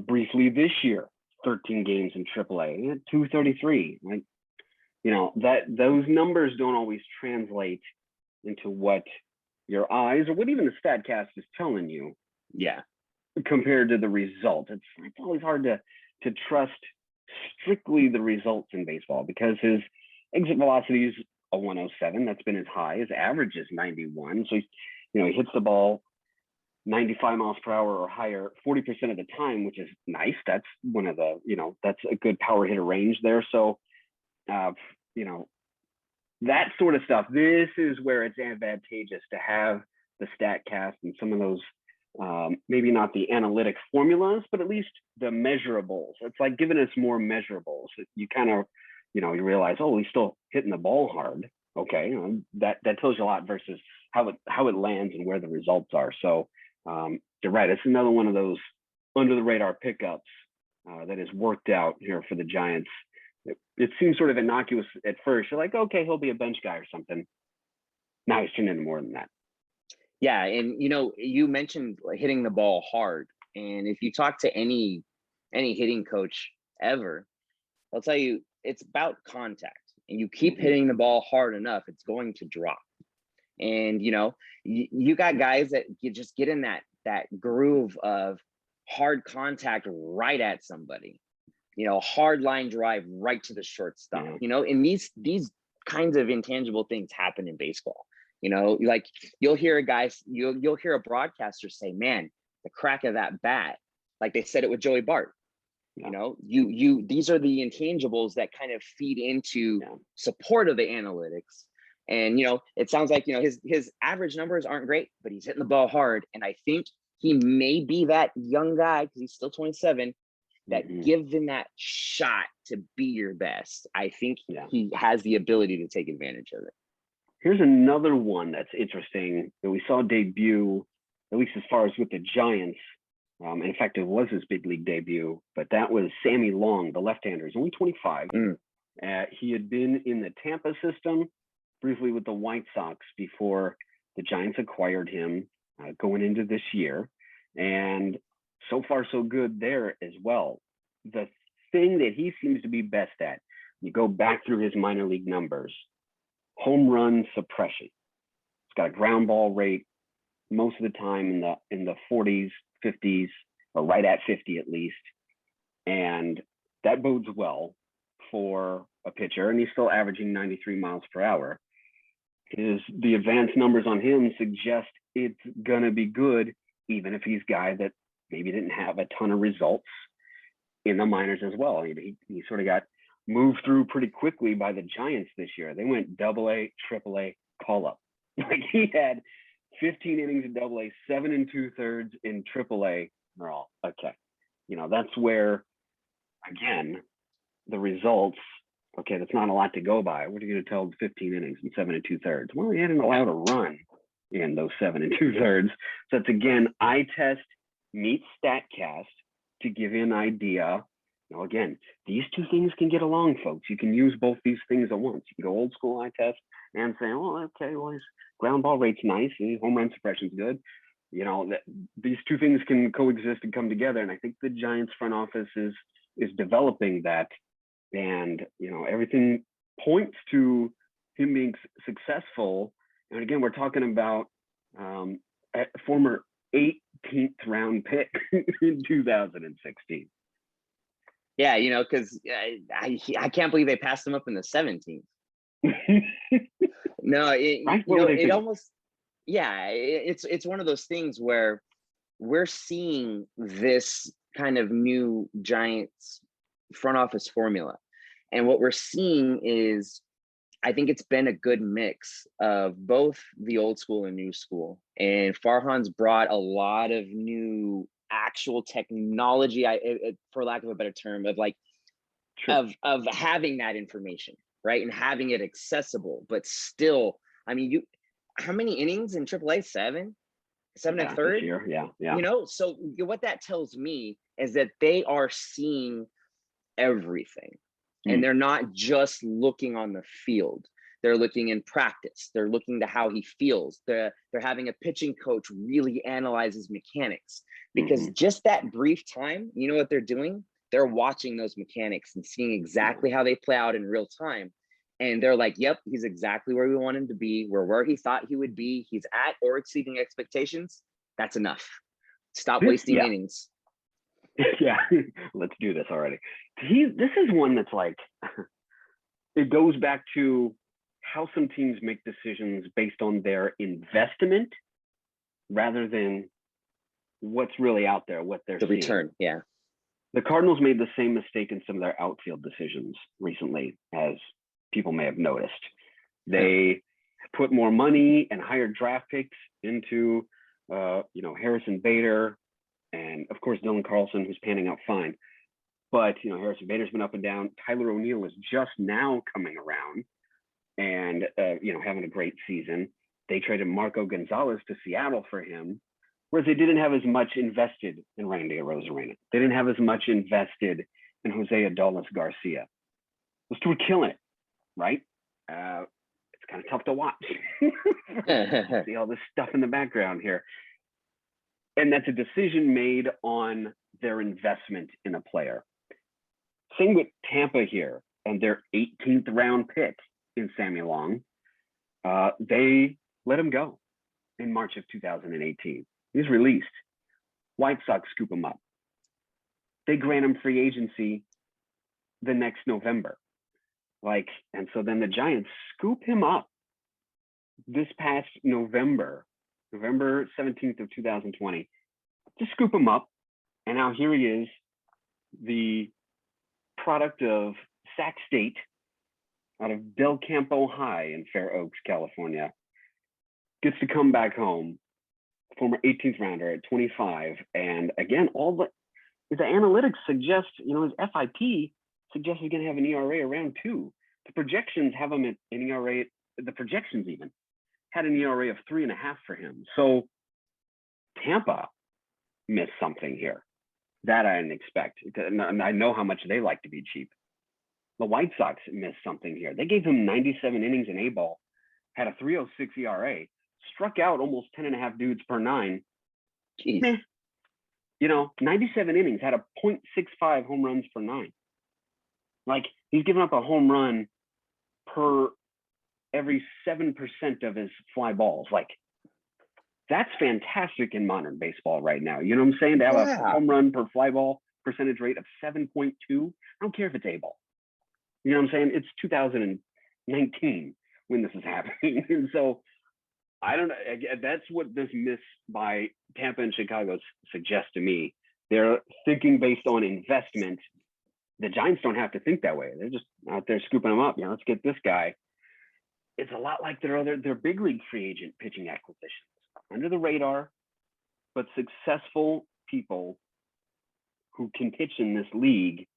Briefly this year, 13 games in AAA, 233. Like, you know, that those numbers don't always translate into what your eyes or what even the StatCast is telling you. Yeah. compared to the result. It's always hard to trust strictly the results in baseball because his exit velocity is a 107. That's been his high. His average is 91. So he hits the ball 95 miles per hour or higher 40% of the time, which is nice. That's one of the, that's a good power hitter range there. So, that sort of stuff, this is where it's advantageous to have the StatCast and some of those, maybe not the analytic formulas, but at least the measurables. It's like giving us more measurables. You kind of, you realize, oh, he's still hitting the ball hard. Okay, that tells you a lot versus how it lands and where the results are. So you're right. It's another one of those under the radar pickups that has worked out here for the Giants. It seems sort of innocuous at first. You're like, okay, he'll be a bench guy or something. Now he's turning into more than that. Yeah, and you mentioned hitting the ball hard, and if you talk to any hitting coach ever, they'll tell you it's about contact, and you keep hitting the ball hard enough, it's going to drop. And you got guys that you just get in that groove of hard contact right at somebody, hard line drive right to the shortstop. And these kinds of intangible things happen in baseball. Like you'll hear you'll hear a broadcaster say, man, the crack of that bat, like they said it with Joey Bart. These are the intangibles that kind of feed into support of the analytics. And it sounds like his average numbers aren't great, but he's hitting the ball hard. And I think he may be that young guy, because he's still 27, that give him that shot to be your best. I think he has the ability to take advantage of it. Here's another one that's interesting that we saw debut, at least as far as with the Giants. In fact, it was his big league debut, but that was Sammy Long, the left-hander. He's only 25. He had been in the Tampa system briefly with the White Sox before the Giants acquired him going into this year. And so far, so good there as well. The thing that he seems to be best at, you go back through his minor league numbers, home run suppression. He's got a ground ball rate most of the time in the 40s, 50s, or right at 50 at least. And that bodes well for a pitcher. And he's still averaging 93 miles per hour. The advanced numbers on him suggest it's going to be good, even if he's a guy that maybe didn't have a ton of results in the minors as well. He sort of got moved through pretty quickly by the Giants this year. They went AA, AAA, call up. Like he had 15 innings in AA, 7 2/3 in AAA. They're all okay. That's where, again, the results. Okay, that's not a lot to go by. What are you going to tell 15 innings and 7 2/3? Well, he hadn't allowed a run in those 7 2/3. So that's, again, eye test meets StatCast to give you an idea. Again, these two things can get along, folks. You can use both these things at once. You can go old school eye test and say, oh, okay, well, his ground ball rate's nice. His home run suppression's good. These two things can coexist and come together. And I think the Giants front office is developing that. And, everything points to him being successful. And again, we're talking about a former 18th round pick in 2016. Yeah, because I can't believe they passed him up in the 17th. No, it almost, it's one of those things where we're seeing this kind of new Giants front office formula. And what we're seeing is, I think it's been a good mix of both the old school and new school. And Farhan's brought a lot of new actual technology, for lack of a better term, of like, of having that information, right? And having it accessible, but still, how many innings in AAA? 7 1/3? Yeah. So what that tells me is that they are seeing everything. And they're not just looking on the field. They're looking in practice. They're looking to how he feels. They're having a pitching coach really analyze his mechanics, because just that brief time, you know what they're doing? They're watching those mechanics and seeing exactly how they play out in real time. And they're like, yep, he's exactly where we want him to be. We're where he thought he would be. He's at or exceeding expectations. That's enough. Stop wasting Yeah. innings. Yeah, let's do this already. This is one that's like, it goes back to how some teams make decisions based on their investment rather than what's really out there, what they're The seeing. return, yeah. The Cardinals made the same mistake in some of their outfield decisions recently, as people may have noticed. They put more money and higher draft picks into, Harrison Bader, and of course Dylan Carlson, who's panning out fine. But Harrison Bader's been up and down. Tyler O'Neill is just now coming around, and having a great season. They traded Marco Gonzalez to Seattle for him, whereas they didn't have as much invested in Randy Arozarena. They didn't have as much invested in Jose Adolis Garcia. Those two were killing it, right? It's kind of tough to watch. See all this stuff in the background here. And that's a decision made on their investment in a player. Same with Tampa here and their 18th round pick in Sammy Long. They let him go in March of 2018. He was released. White Sox scoop him up. They grant him free agency the next November. And so then the Giants scoop him up this past November 17th of 2020, to scoop him up. And now here he is, the product of Sac State out of Del Campo High in Fair Oaks, California, gets to come back home, former 18th rounder at 25. And again, all the analytics suggest, his FIP suggests he's going to have an ERA around 2. The projections have him at an ERA, the projections even had an ERA of 3.5 for him. So Tampa missed something here that I didn't expect. And I know how much they like to be cheap. The White Sox missed something here. They gave him 97 innings in A-ball, had a 3.06 ERA, struck out almost 10.5 dudes per 9. Jeez. 97 innings, had a .65 home runs per 9. He's giving up a home run per every 7% of his fly balls. That's fantastic in modern baseball right now. You know what I'm saying? To have a home run per fly ball percentage rate of 7.2. I don't care if it's A-ball. You know what I'm saying? It's 2019 when this is happening. And so I don't know. That's what this miss by Tampa and Chicago suggests to me. They're thinking based on investment. The Giants don't have to think that way. They're just out there scooping them up. Let's get this guy. It's a lot like their big league free agent pitching acquisitions. Under the radar, but successful people who can pitch in this league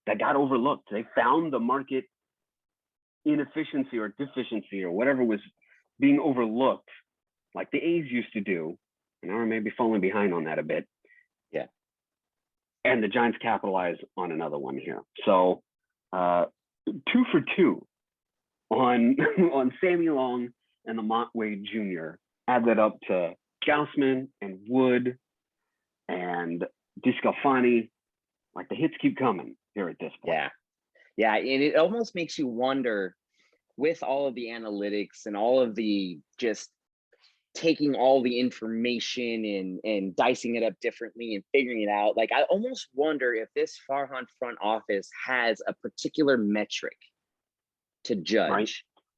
that got overlooked. They found the market inefficiency or deficiency or whatever was being overlooked, like the A's used to do. And now we're maybe falling behind on that a bit. Yeah. And the Giants capitalize on another one here. So 2 for 2 on Sammy Long and the Montway Jr. Add that up to Gausman and Wood and DeSclafani. The hits keep coming here at this point. Yeah. And it almost makes you wonder, with all of the analytics and all of the just taking all the information and dicing it up differently and figuring it out. I almost wonder if this Farhan front office has a particular metric to judge. Right.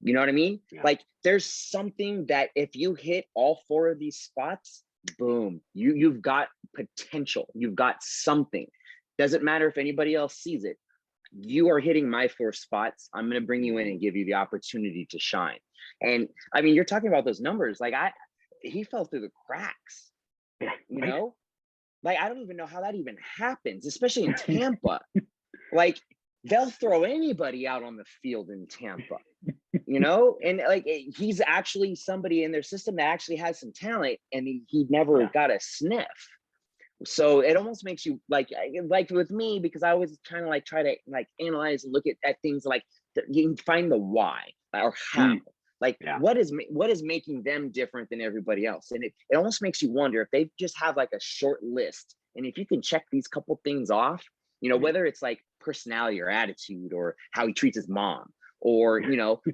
You know what I mean? Yeah. There's something that if you hit all 4 of these spots, boom, you've got potential. You've got something. Doesn't matter if anybody else sees it. You are hitting my 4 spots. I'm going to bring you in and give you the opportunity to shine. And I mean, you're talking about those numbers. He fell through the cracks. Yeah, you right. know? I don't even know how that even happens, especially in Tampa. They'll throw anybody out on the field in Tampa, and he's actually somebody in their system that actually has some talent, and he never got a sniff. So it almost makes you like with me, because I always try to analyze and look at things you can find the why or how. What is making them different than everybody else? And it almost makes you wonder if they just have a short list, and if you can check these couple things off, whether it's personality or attitude or how he treats his mom, or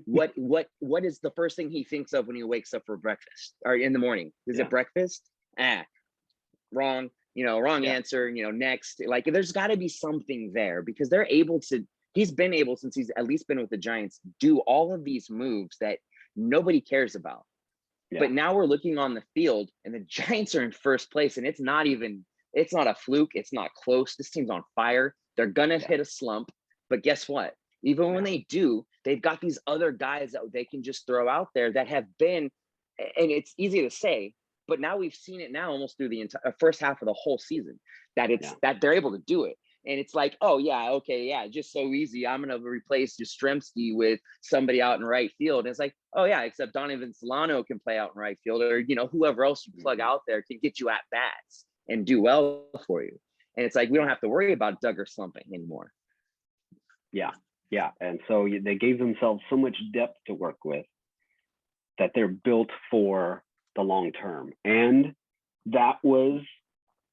what is the first thing he thinks of when he wakes up for breakfast or in the morning? Is it breakfast? wrong, wrong answer, next. Like there's got to be something there because they're able to, he's been able, since he's at least been with the Giants, do all of these moves that nobody cares about. Yeah. But now we're looking on the field and the Giants are in first place, and it's not a fluke. It's not close. This team's on fire. They're going to hit a slump. But guess what? Even when they do, they've got these other guys that they can just throw out there that have been, and it's easy to say, but now we've seen it now almost through the entire first half of the whole season that that they're able to do it. And it's like, oh yeah, okay, yeah, just so easy. I'm gonna replace Yastrzemski with somebody out in right field. And it's like, oh yeah, except Donovan Solano can play out in right field, or whoever else you plug out there can get you at bats and do well for you. And it's like we don't have to worry about Duggar slumping anymore. Yeah, and so they gave themselves so much depth to work with that they're built for the long term, and that was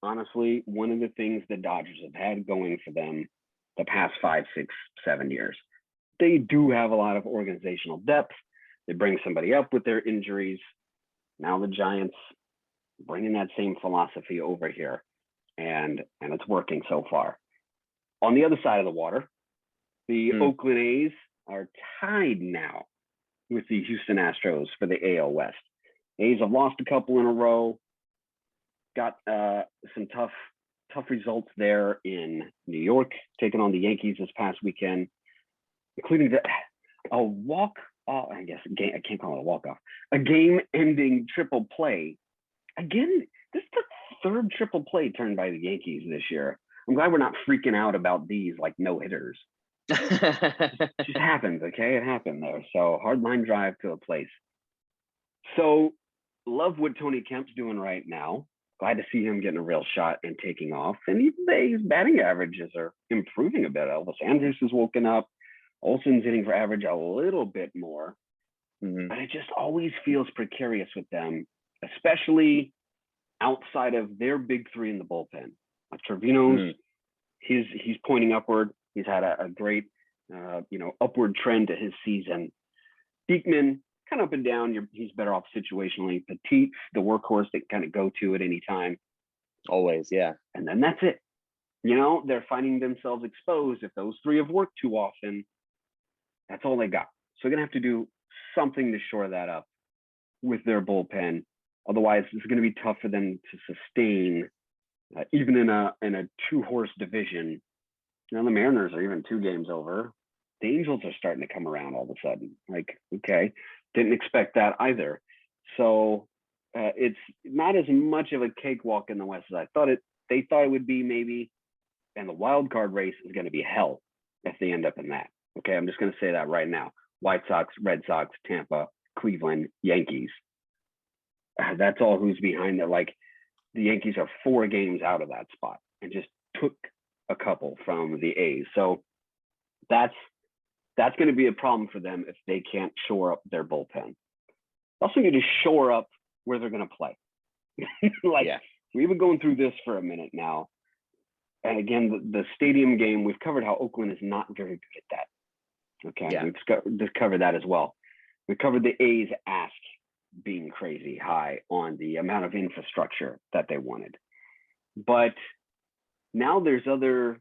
honestly one of the things the Dodgers have had going for them the past 5, 6, 7 years. They do have a lot of organizational depth. They bring somebody up with their injuries. Now the Giants bringing that same philosophy over here, and it's working so far. On the other side of the water, the Oakland A's are tied now with the Houston Astros for the AL West. A's have lost a couple in a row. Got some tough results there in New York, taking on the Yankees this past weekend, including a walk-off, I guess, I can't call it a walk-off, a game-ending triple play. Again, this is the third triple play turned by the Yankees this year. I'm glad we're not freaking out about these like no-hitters. It just happens, okay? It happened there. So hard line drive to a place. So love what Tony Kemp's doing right now. Glad to see him getting a real shot and taking off. And even his batting averages are improving a bit. Elvis Andrus has woken up. Olsen's hitting for average a little bit more. But it just always feels precarious with them, especially outside of their big three in the bullpen. Like Trevino's, he's pointing upward. He's had a great, upward trend to his season. Beekman, kind of up and down. He's better off situationally. Petit's the workhorse that kind of go to at any time. Always, yeah. And then that's it. They're finding themselves exposed. If those three have worked too often, that's all they got. So they're going to have to do something to shore that up with their bullpen. Otherwise, it's going to be tough for them to sustain, even in a two-horse division. The Mariners are even 2 games over. The Angels are starting to come around all of a sudden. Like, okay, didn't expect that either. So it's not as much of a cakewalk in the West as I thought it. They thought it would be maybe, and the wild card race is going to be hell if they end up in that. Okay, I'm just going to say that right now. White Sox, Red Sox, Tampa, Cleveland, Yankees. That's all who's behind it. Like the Yankees are 4 games out of that spot and just took a couple from the A's. So that's going to be a problem for them if they can't shore up their bullpen. They also need to shore up where they're going to play. We've been going through this for a minute now. And again, the stadium game, we've covered how Oakland is not very good at that. Okay, yeah. We've discovered that as well. We covered the A's ask being crazy high on the amount of infrastructure that they wanted. But now there's other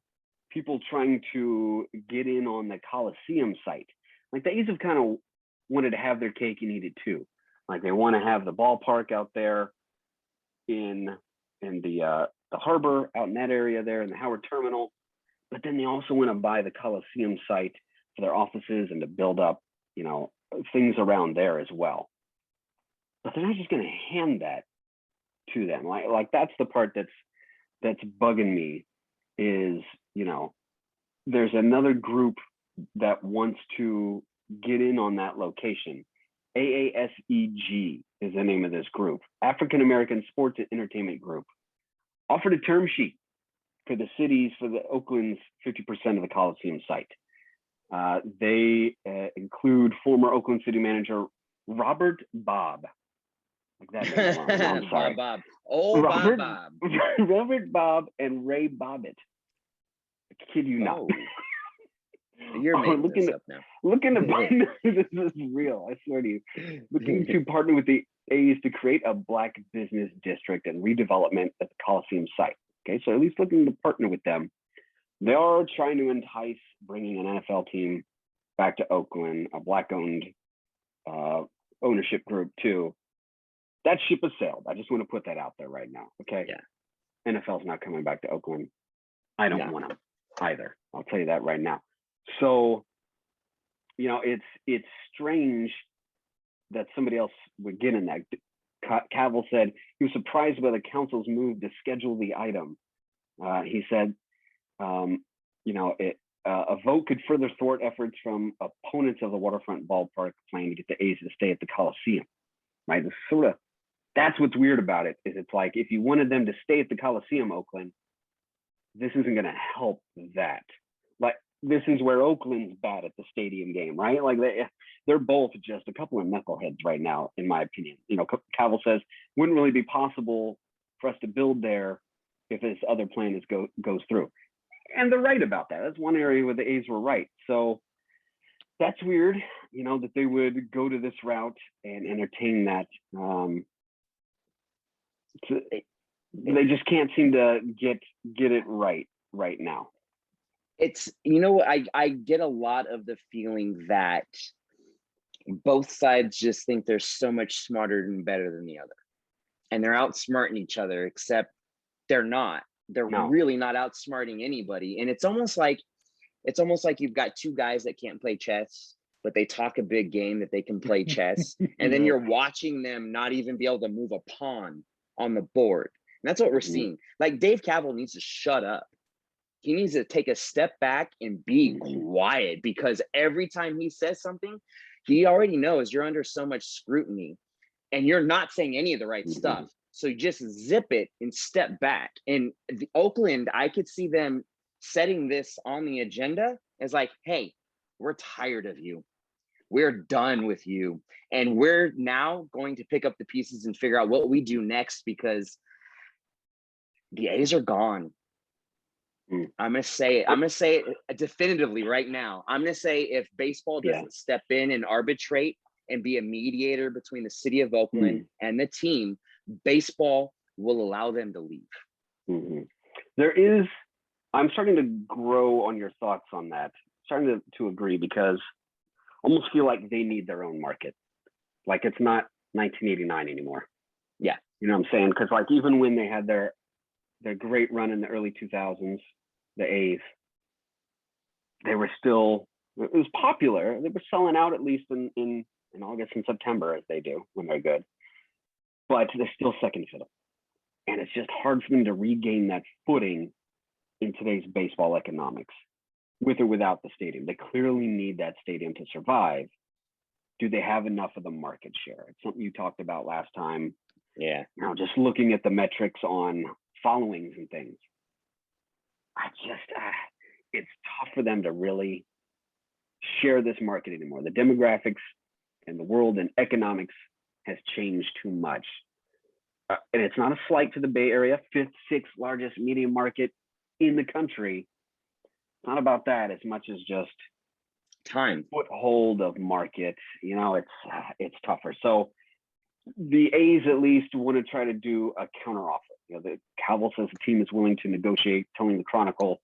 people trying to get in on the Coliseum site. Like the A's have kind of wanted to have their cake and eat it too. Like they want to have the ballpark out there in the harbor out in that area there in the Howard Terminal. But then they also want to buy the Coliseum site for their offices and to build up, things around there as well. But they're not just going to hand that to them. Like that's the part that's bugging me is, there's another group that wants to get in on that location. AASEG is the name of this group. African American Sports and Entertainment Group offered a term sheet for the Oakland's 50% of the Coliseum site. They include former Oakland City manager Robert Bob. Like that name I'm sorry. Bob. Bob. Robert Bob and Ray Bobbitt. I kid you not. You're making this up now. Looking to partner, this is real, I swear to you. Looking to partner with the A's to create a black business district and redevelopment at the Coliseum site. Okay, so at least looking to partner with them. They are trying to entice bringing an NFL team back to Oakland, a black-owned ownership group too. That ship has sailed. I just want to put that out there right now. Okay. Yeah. NFL's not coming back to Oakland. I don't want them either. I'll tell you that right now. So, it's strange that somebody else would get in that. Cavill said he was surprised by the council's move to schedule the item. He said, a vote could further thwart efforts from opponents of the waterfront ballpark planning to get the A's to stay at the Coliseum. Right? That's what's weird about it, is it's like, if you wanted them to stay at the Coliseum, Oakland, this isn't going to help that. Like, this is where Oakland's bad at the stadium game, right? Like, they're both just a couple of knuckleheads right now, in my opinion. Cavill says, wouldn't really be possible for us to build there if this other plan goes through. And they're right about that. That's one area where the A's were right. So that's weird, that they would go to this route and entertain that. They just can't seem to get it right now. It's, I get a lot of the feeling that both sides just think they're so much smarter and better than the other. And they're outsmarting each other, except they're not. They're really not outsmarting anybody. And it's almost like you've got two guys that can't play chess, but they talk a big game that they can play chess. And then you're watching them not even be able to move a pawn on the board. And that's what we're seeing. Like, Dave Cavill needs to shut up. He needs to take a step back and be quiet, because every time he says something, he already knows you're under so much scrutiny and you're not saying any of the right stuff. So just zip it and step back. And the Oakland, I could see them setting this on the agenda as like, hey, we're tired of you. We're done with you. And we're now going to pick up the pieces and figure out what we do next, because the A's are gone. I'm going to say it definitively right now. I'm going to say, if baseball doesn't step in and arbitrate and be a mediator between the city of Oakland and the team, baseball will allow them to leave. I'm starting to grow on your thoughts on that. Starting to agree, because I almost feel like they need their own market. Like, it's not 1989 anymore. Yeah. You know what I'm saying? Because, like, even when they had their great run in the early 2000s, the A's, it was popular. They were selling out at least in August and September, as they do when they're good. But they're still second fiddle. And it's just hard for them to regain that footing in today's baseball economics, with or without the stadium. They clearly need that stadium to survive. Do they have enough of the market share? It's something you talked about last time. Yeah. Just looking at the metrics on followings and things, it's tough for them to really share this market anymore. The demographics and the world and economics has changed too much. And it's not a slight to the Bay Area, 5th, 6th largest media market in the country. It's not about that as much as just time, foothold of market. It's tougher. So the A's at least want to try to do a counteroffer. The Cavill says the team is willing to negotiate, telling the Chronicle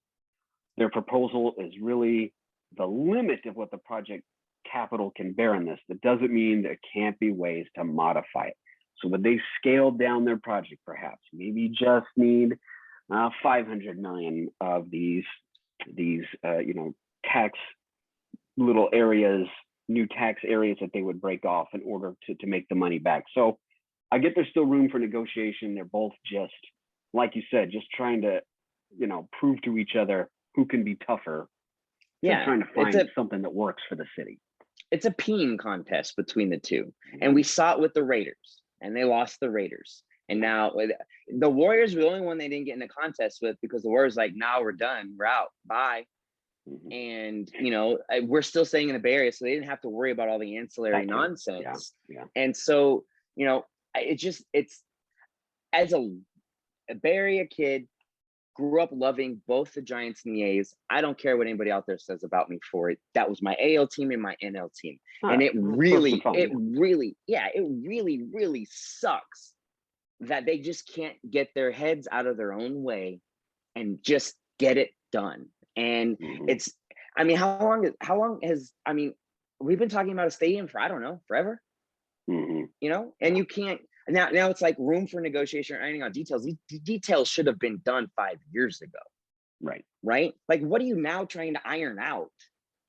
their proposal is really the limit of what the project capital can bear in this. That doesn't mean there can't be ways to modify it. So would they scale down their project, perhaps? Maybe just need 500 million of these tax little areas, new tax areas that they would break off in order to make the money back. So I get there's still room for negotiation. They're both just, like you said, just trying to, prove to each other who can be tougher. Yeah, trying to find something that works for the city. It's a peeing contest between the two. And we saw it with the Raiders, and they lost the Raiders. And now the Warriors were the only one they didn't get in a contest with, because the Warriors like, now we're done. We're out. Bye. And, we're still staying in the Bay Area, so they didn't have to worry about all the ancillary nonsense. Yeah. And so, it's as a Bay Area kid, grew up loving both the Giants and the A's. I don't care what anybody out there says about me for it. That was my AL team and my NL team. And it really sucks that they just can't get their heads out of their own way and just get it done. And it's, I mean, how long has, I mean, we've been talking about a stadium for, I don't know, forever, you know, and you can't, now it's like room for negotiation or ironing out details. These details should have been done 5 years ago. Right. Like, what are you now trying to iron out?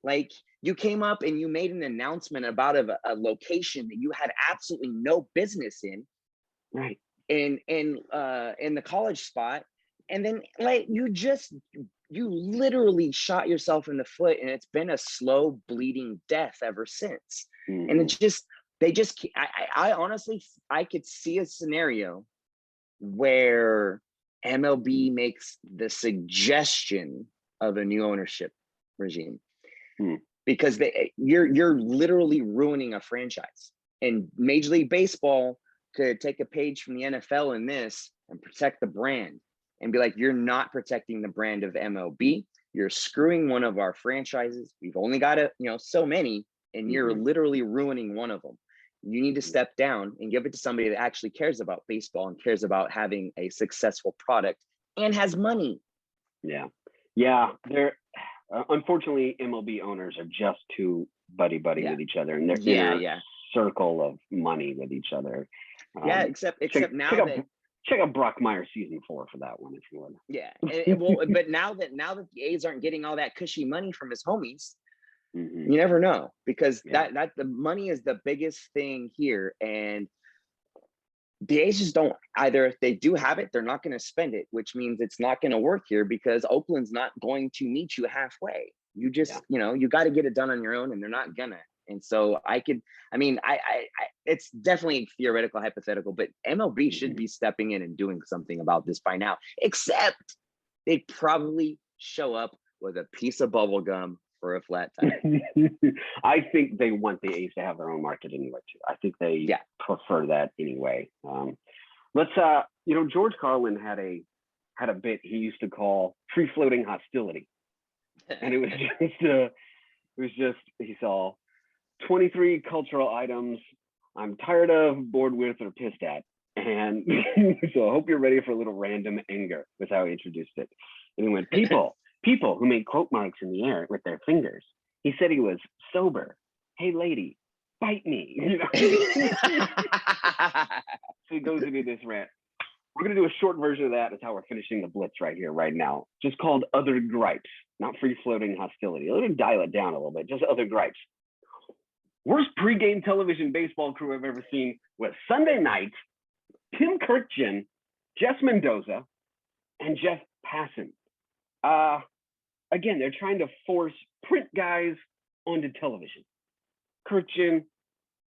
Like, you came up and you made an announcement about a location that you had absolutely no business in. Right. In the college spot. And then like you literally shot yourself in the foot, and it's been a slow bleeding death ever since. And it just, I honestly, I could see a scenario where MLB makes the suggestion of a new ownership regime because you're literally ruining a franchise. And Major League Baseball could take a page from the NFL in this and protect the brand and be like, you're not protecting the brand of MLB. You're screwing one of our franchises. We've only got so many, and you're literally ruining one of them. You need to step down and give it to somebody that actually cares about baseball and cares about having a successful product and has money. Yeah. They're unfortunately, MLB owners are just too buddy with each other, and they're in a circle of money with each other. Except check out Brock Meyer season 4 for that one if you want. Yeah, but now that the A's aren't getting all that cushy money from his homies, you never know, because that the money is the biggest thing here, and the A's just don't either. If they do have it, they're not going to spend it, which means it's not going to work here because Oakland's not going to meet you halfway. You just you got to get it done on your own, and they're not gonna. And so I it's definitely theoretical, hypothetical, but MLB should be stepping in and doing something about this by now, except they probably show up with a piece of bubble gum for a flat tire. I think they want the A's to have their own market anyway, too. I think they prefer that anyway. Let's, George Carlin had a bit he used to call free floating hostility. And it was just, he saw 23 cultural items I'm tired of, bored with, or pissed at. And so I hope you're ready for a little random anger, was how he introduced it. And he went, people who make quote marks in the air with their fingers. He said he was sober. Hey, lady, bite me. So he goes into this rant. We're going to do a short version of that. That's how we're finishing the blitz right here, right now. Just called Other Gripes, not free floating hostility. Let me dial it down a little bit. Just Other Gripes. Worst pregame television baseball crew I've ever seen was Sunday night, Tim Kurkjian, Jess Mendoza, and Jeff Passan. Again, they're trying to force print guys onto television. Kurkjian,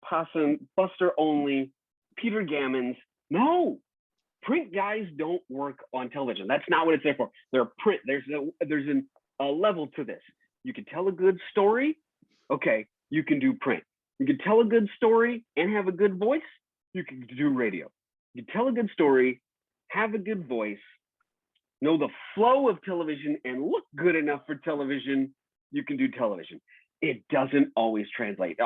Passan, Buster Olney, Peter Gammons. No, print guys don't work on television. That's not what it's there for. They're print. There's a level to this. You can tell a good story. Okay. You can do print. You can tell a good story and have a good voice. You can do radio. You can tell a good story, have a good voice, know the flow of television, and look good enough for television. You can do television. It doesn't always translate.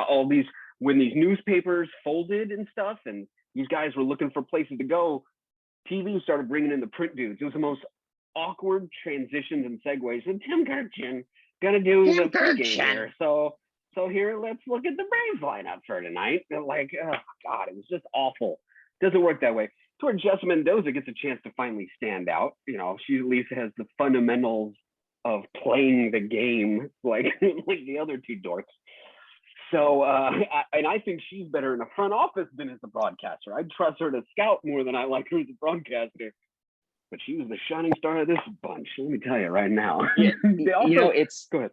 When these newspapers folded and stuff, and these guys were looking for places to go, TV started bringing in the print dudes. It was the most awkward transitions and segues. And Tim Kurkjian gonna do the pregame here. So here, let's look at the Braves lineup for tonight. Like, oh God, it was just awful. Doesn't work that way. It's where Jess Mendoza gets a chance to finally stand out. She at least has the fundamentals of playing the game, like the other two dorks. So, I think she's better in the front office than as a broadcaster. I'd trust her to scout more than I like her as a broadcaster. But she was the shining star of this bunch. Let me tell you right now. Yeah, go ahead.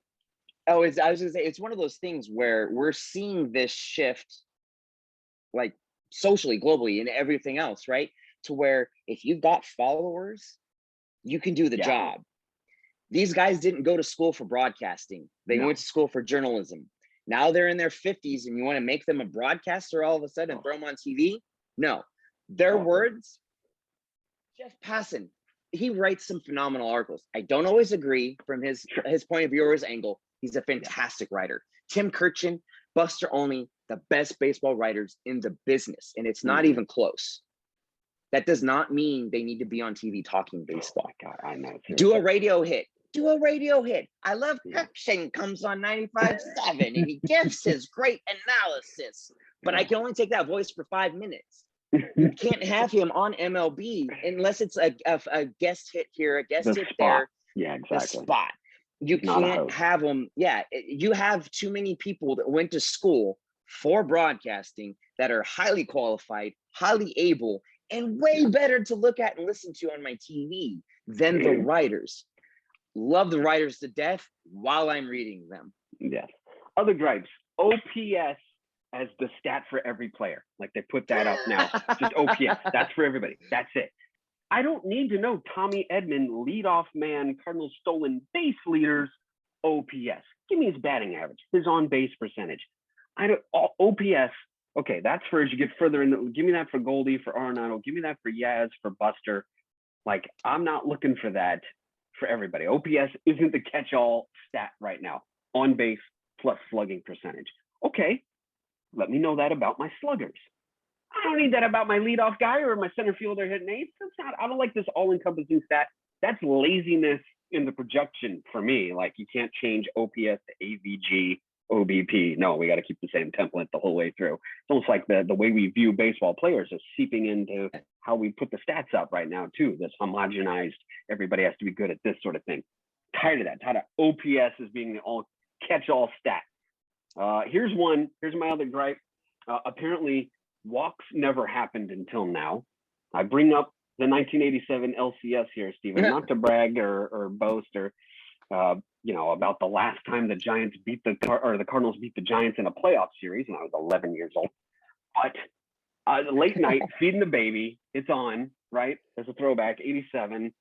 I was going to say, it's one of those things where we're seeing this shift, like socially, globally, and everything else, right? To where if you've got followers, you can do the job. These guys didn't go to school for broadcasting. They went to school for journalism. Now they're in their 50s, and you want to make them a broadcaster all of a sudden and throw them on TV? No. Their words, Jeff Passan, he writes some phenomenal articles. I don't always agree from his point of view or his angle. He's a fantastic writer. Tim Kirchin, Buster Olney, the best baseball writers in the business, and it's not even close. That does not mean they need to be on TV talking baseball. Oh God, I know. Do a radio hit. Do a radio hit. I love Kirchin comes on 95.7 and he gives his great analysis. But I can only take that voice for 5 minutes. You can't have him on MLB unless it's a guest hit here, a guest hit there. Yeah, exactly. The spot. You can't have him. Yeah, you have too many people that went to school for broadcasting that are highly qualified, highly able, and way better to look at and listen to on my TV than the writers. Love the writers to death while I'm reading them. Yes. Other gripes. OPS as the stat for every player. Like they put that up now. Just OPS. That's for everybody. That's it. I don't need to know Tommy Edman, leadoff man, Cardinals stolen base leaders, OPS. Give me his batting average, his on-base percentage. OPS. Okay, that's for as you get further in. Give me that for Goldie, for Arenado. Give me that for Yaz, for Buster. Like, I'm not looking for that for everybody. OPS isn't the catch-all stat right now. On base plus slugging percentage. Okay, let me know that about my sluggers. I don't need that about my leadoff guy or my center fielder hitting eighth. That's not. I don't like this all-encompassing stat. That's laziness in the projection for me. Like, you can't change OPS to AVG, OBP. No, we got to keep the same template the whole way through. It's almost like the way we view baseball players is seeping into how we put the stats up right now too. This homogenized, everybody has to be good at this sort of thing. Tired of that. Tired of OPS as being the all catch-all stat. Here's my other gripe. Apparently, walks never happened until now. I bring up the 1987 LCS here, Steven, not to brag or boast or about the last time the Giants beat the Cardinals beat the Giants in a playoff series when I was 11 years old. But late night, feeding the baby, it's on, right? There's a throwback, 87,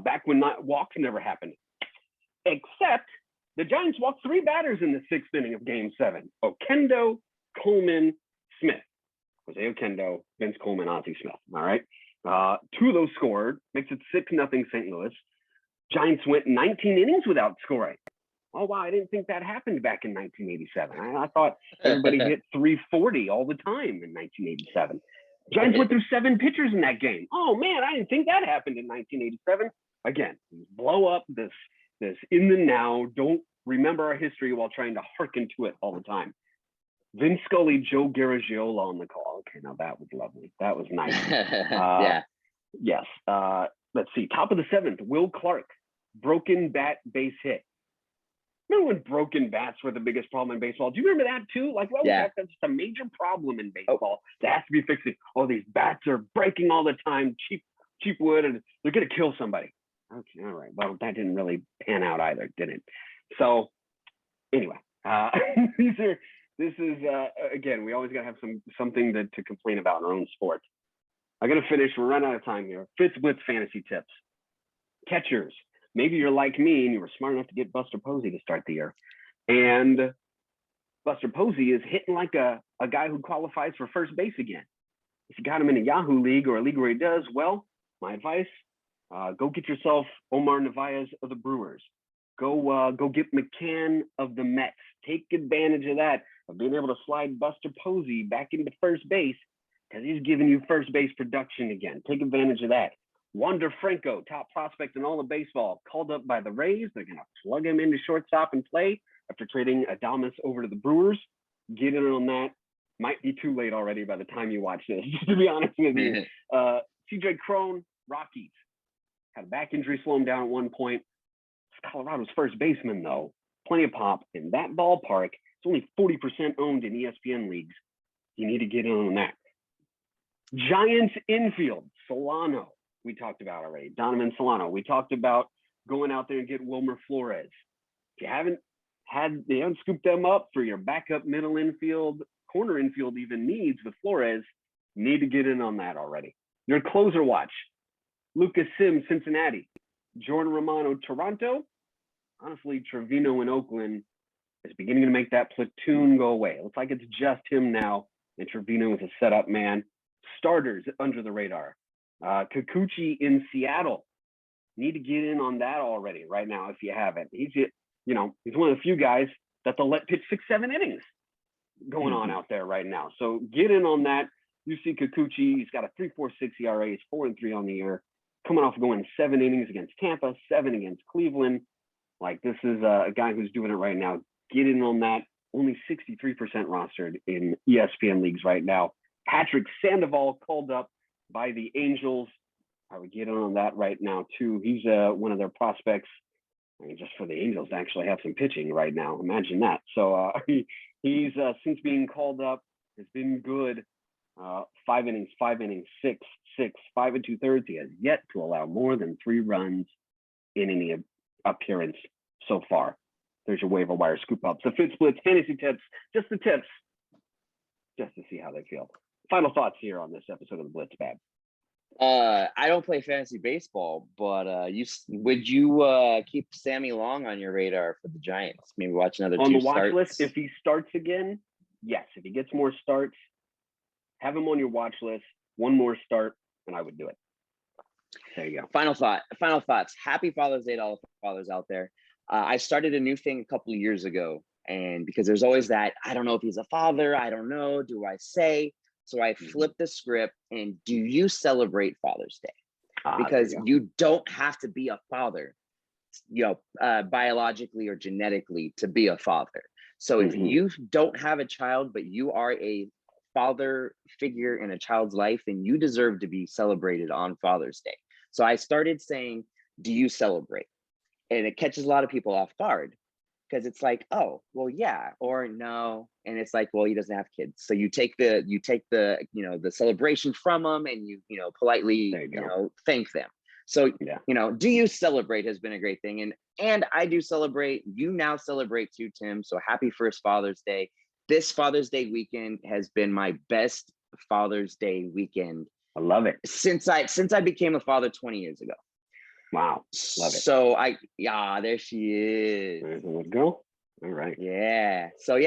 back when walks never happened. Except the Giants walked 3 batters in the 6th inning of Game 7. Oquendo, Coleman, Smith. Jose Oquendo, Vince Coleman, Ozzie Smith. All right. 2 of those scored, makes it 6-0 St. Louis. Giants went 19 innings without scoring. Oh, wow. I didn't think that happened back in 1987. I thought everybody hit 340 all the time in 1987. Giants went through 7 pitchers in that game. Oh, man, I didn't think that happened in 1987. Again, blow up this in the now. Don't remember our history while trying to hearken to it all the time. Vince Scully, Joe Garagiola on the call. Okay, now that was lovely. That was nice. Yeah. Yes. Let's see. Top of the 7th, Will Clark, broken bat base hit. Remember when broken bats were the biggest problem in baseball? Do you remember that too? Like, well, that's just a major problem in baseball that has to be fixed. Oh, these bats are breaking all the time, cheap wood, and they're going to kill somebody. Okay, all right. Well, that didn't really pan out either, did it? So, anyway, this is again, we always got to have something to complain about in our own sport. I'm going to finish. We're running out of time here. Fitz Blitz Fantasy tips. Catchers. Maybe you're like me and you were smart enough to get Buster Posey to start the year. And Buster Posey is hitting like a guy who qualifies for first base again. If you got him in a Yahoo league or a league where he does, well, my advice, go get yourself Omar Narvaez of the Brewers. Go get McCann of the Mets. Take advantage of that, of being able to slide Buster Posey back into first base because he's giving you first base production again. Take advantage of that. Wander Franco, top prospect in all of baseball, called up by the Rays. They're going to plug him into shortstop and play after trading Adames over to the Brewers. Get in on that. Might be too late already by the time you watch this, to be honest with you. CJ Cron, Rockies. Had a back injury, slow him down at one point. It's Colorado's first baseman, though. Plenty of pop. In that ballpark, it's only 40% owned in ESPN leagues. You need to get in on that. Giants infield, Solano. We talked about already. Donovan Solano. We talked about going out there and get Wilmer Flores. If you haven't scooped them up for your backup middle infield, corner infield even needs with Flores, you need to get in on that already. Your closer watch, Lucas Sims, Cincinnati. Jordan Romano, Toronto. Honestly, Trevino in Oakland is beginning to make that platoon go away. It looks like it's just him now, and Trevino is a setup man. Starters under the radar. Kikuchi in Seattle. need to get in on that already right now if you haven't. He's one of the few guys that they'll let pitch 6-7 innings going on out there right now. So get in on that. You see Kikuchi, he's got a 3.46 ERA, he's 4-3 on the year, coming off going 7 innings against Tampa, 7 against Cleveland. Like, this is a guy who's doing it right now. Get in on that. Only 63% rostered in ESPN leagues right now. Patrick Sandoval called up by the Angels. I would get in on that right now too. He's one of their prospects. I mean, just for the Angels to actually have some pitching right now. Imagine that. So he's since being called up, has been good. 5 innings, 6, 5 2/3. He has yet to allow more than 3 runs in any appearance so far. There's your waiver wire scoop ups. The Fitz Blitz fantasy tips, just the tips, just to see how they feel. Final thoughts here on this episode of the Blitz, Bab. I don't play fantasy baseball, but would you keep Sammy Long on your radar for the Giants? Maybe watch another on 2 the watch starts? list. If he starts again, yes. If he gets more starts, have him on your watch list. One more start, and I would do it. There you go. Final thoughts. Happy Father's Day to all the fathers out there. I started a new thing a couple of years ago, and because there's always that, I don't know if he's a father. I don't know. Do I say? So I flipped the script, and do you celebrate Father's Day? Because you don't have to be a father, biologically or genetically to be a father. So if you don't have a child, but you are a father figure in a child's life, then you deserve to be celebrated on Father's Day. So I started saying, do you celebrate? And it catches a lot of people off guard. Because it's like, oh, well, yeah, or no, and it's like, well, he doesn't have kids, so you take the the celebration from him, and you politely thank them. So do you celebrate has been a great thing, and I do celebrate. You now celebrate too, Tim. So happy first Father's Day. This Father's Day weekend has been my best Father's Day weekend. I love it since I became a father 20 years ago. Wow, love it. So there she is. There's a little girl. All right. Yeah. So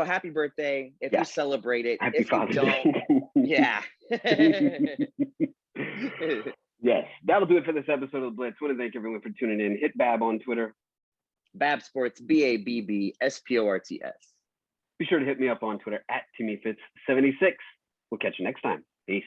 happy birthday if you celebrate it. Happy if Father's you don't, yeah. Yes, that'll do it for this episode of the Blitz. I want to thank everyone for tuning in. Hit Bab on Twitter. Bab Sports, BABBSPORTS. Be sure to hit me up on Twitter at TimmyFitz76. We'll catch you next time. Peace.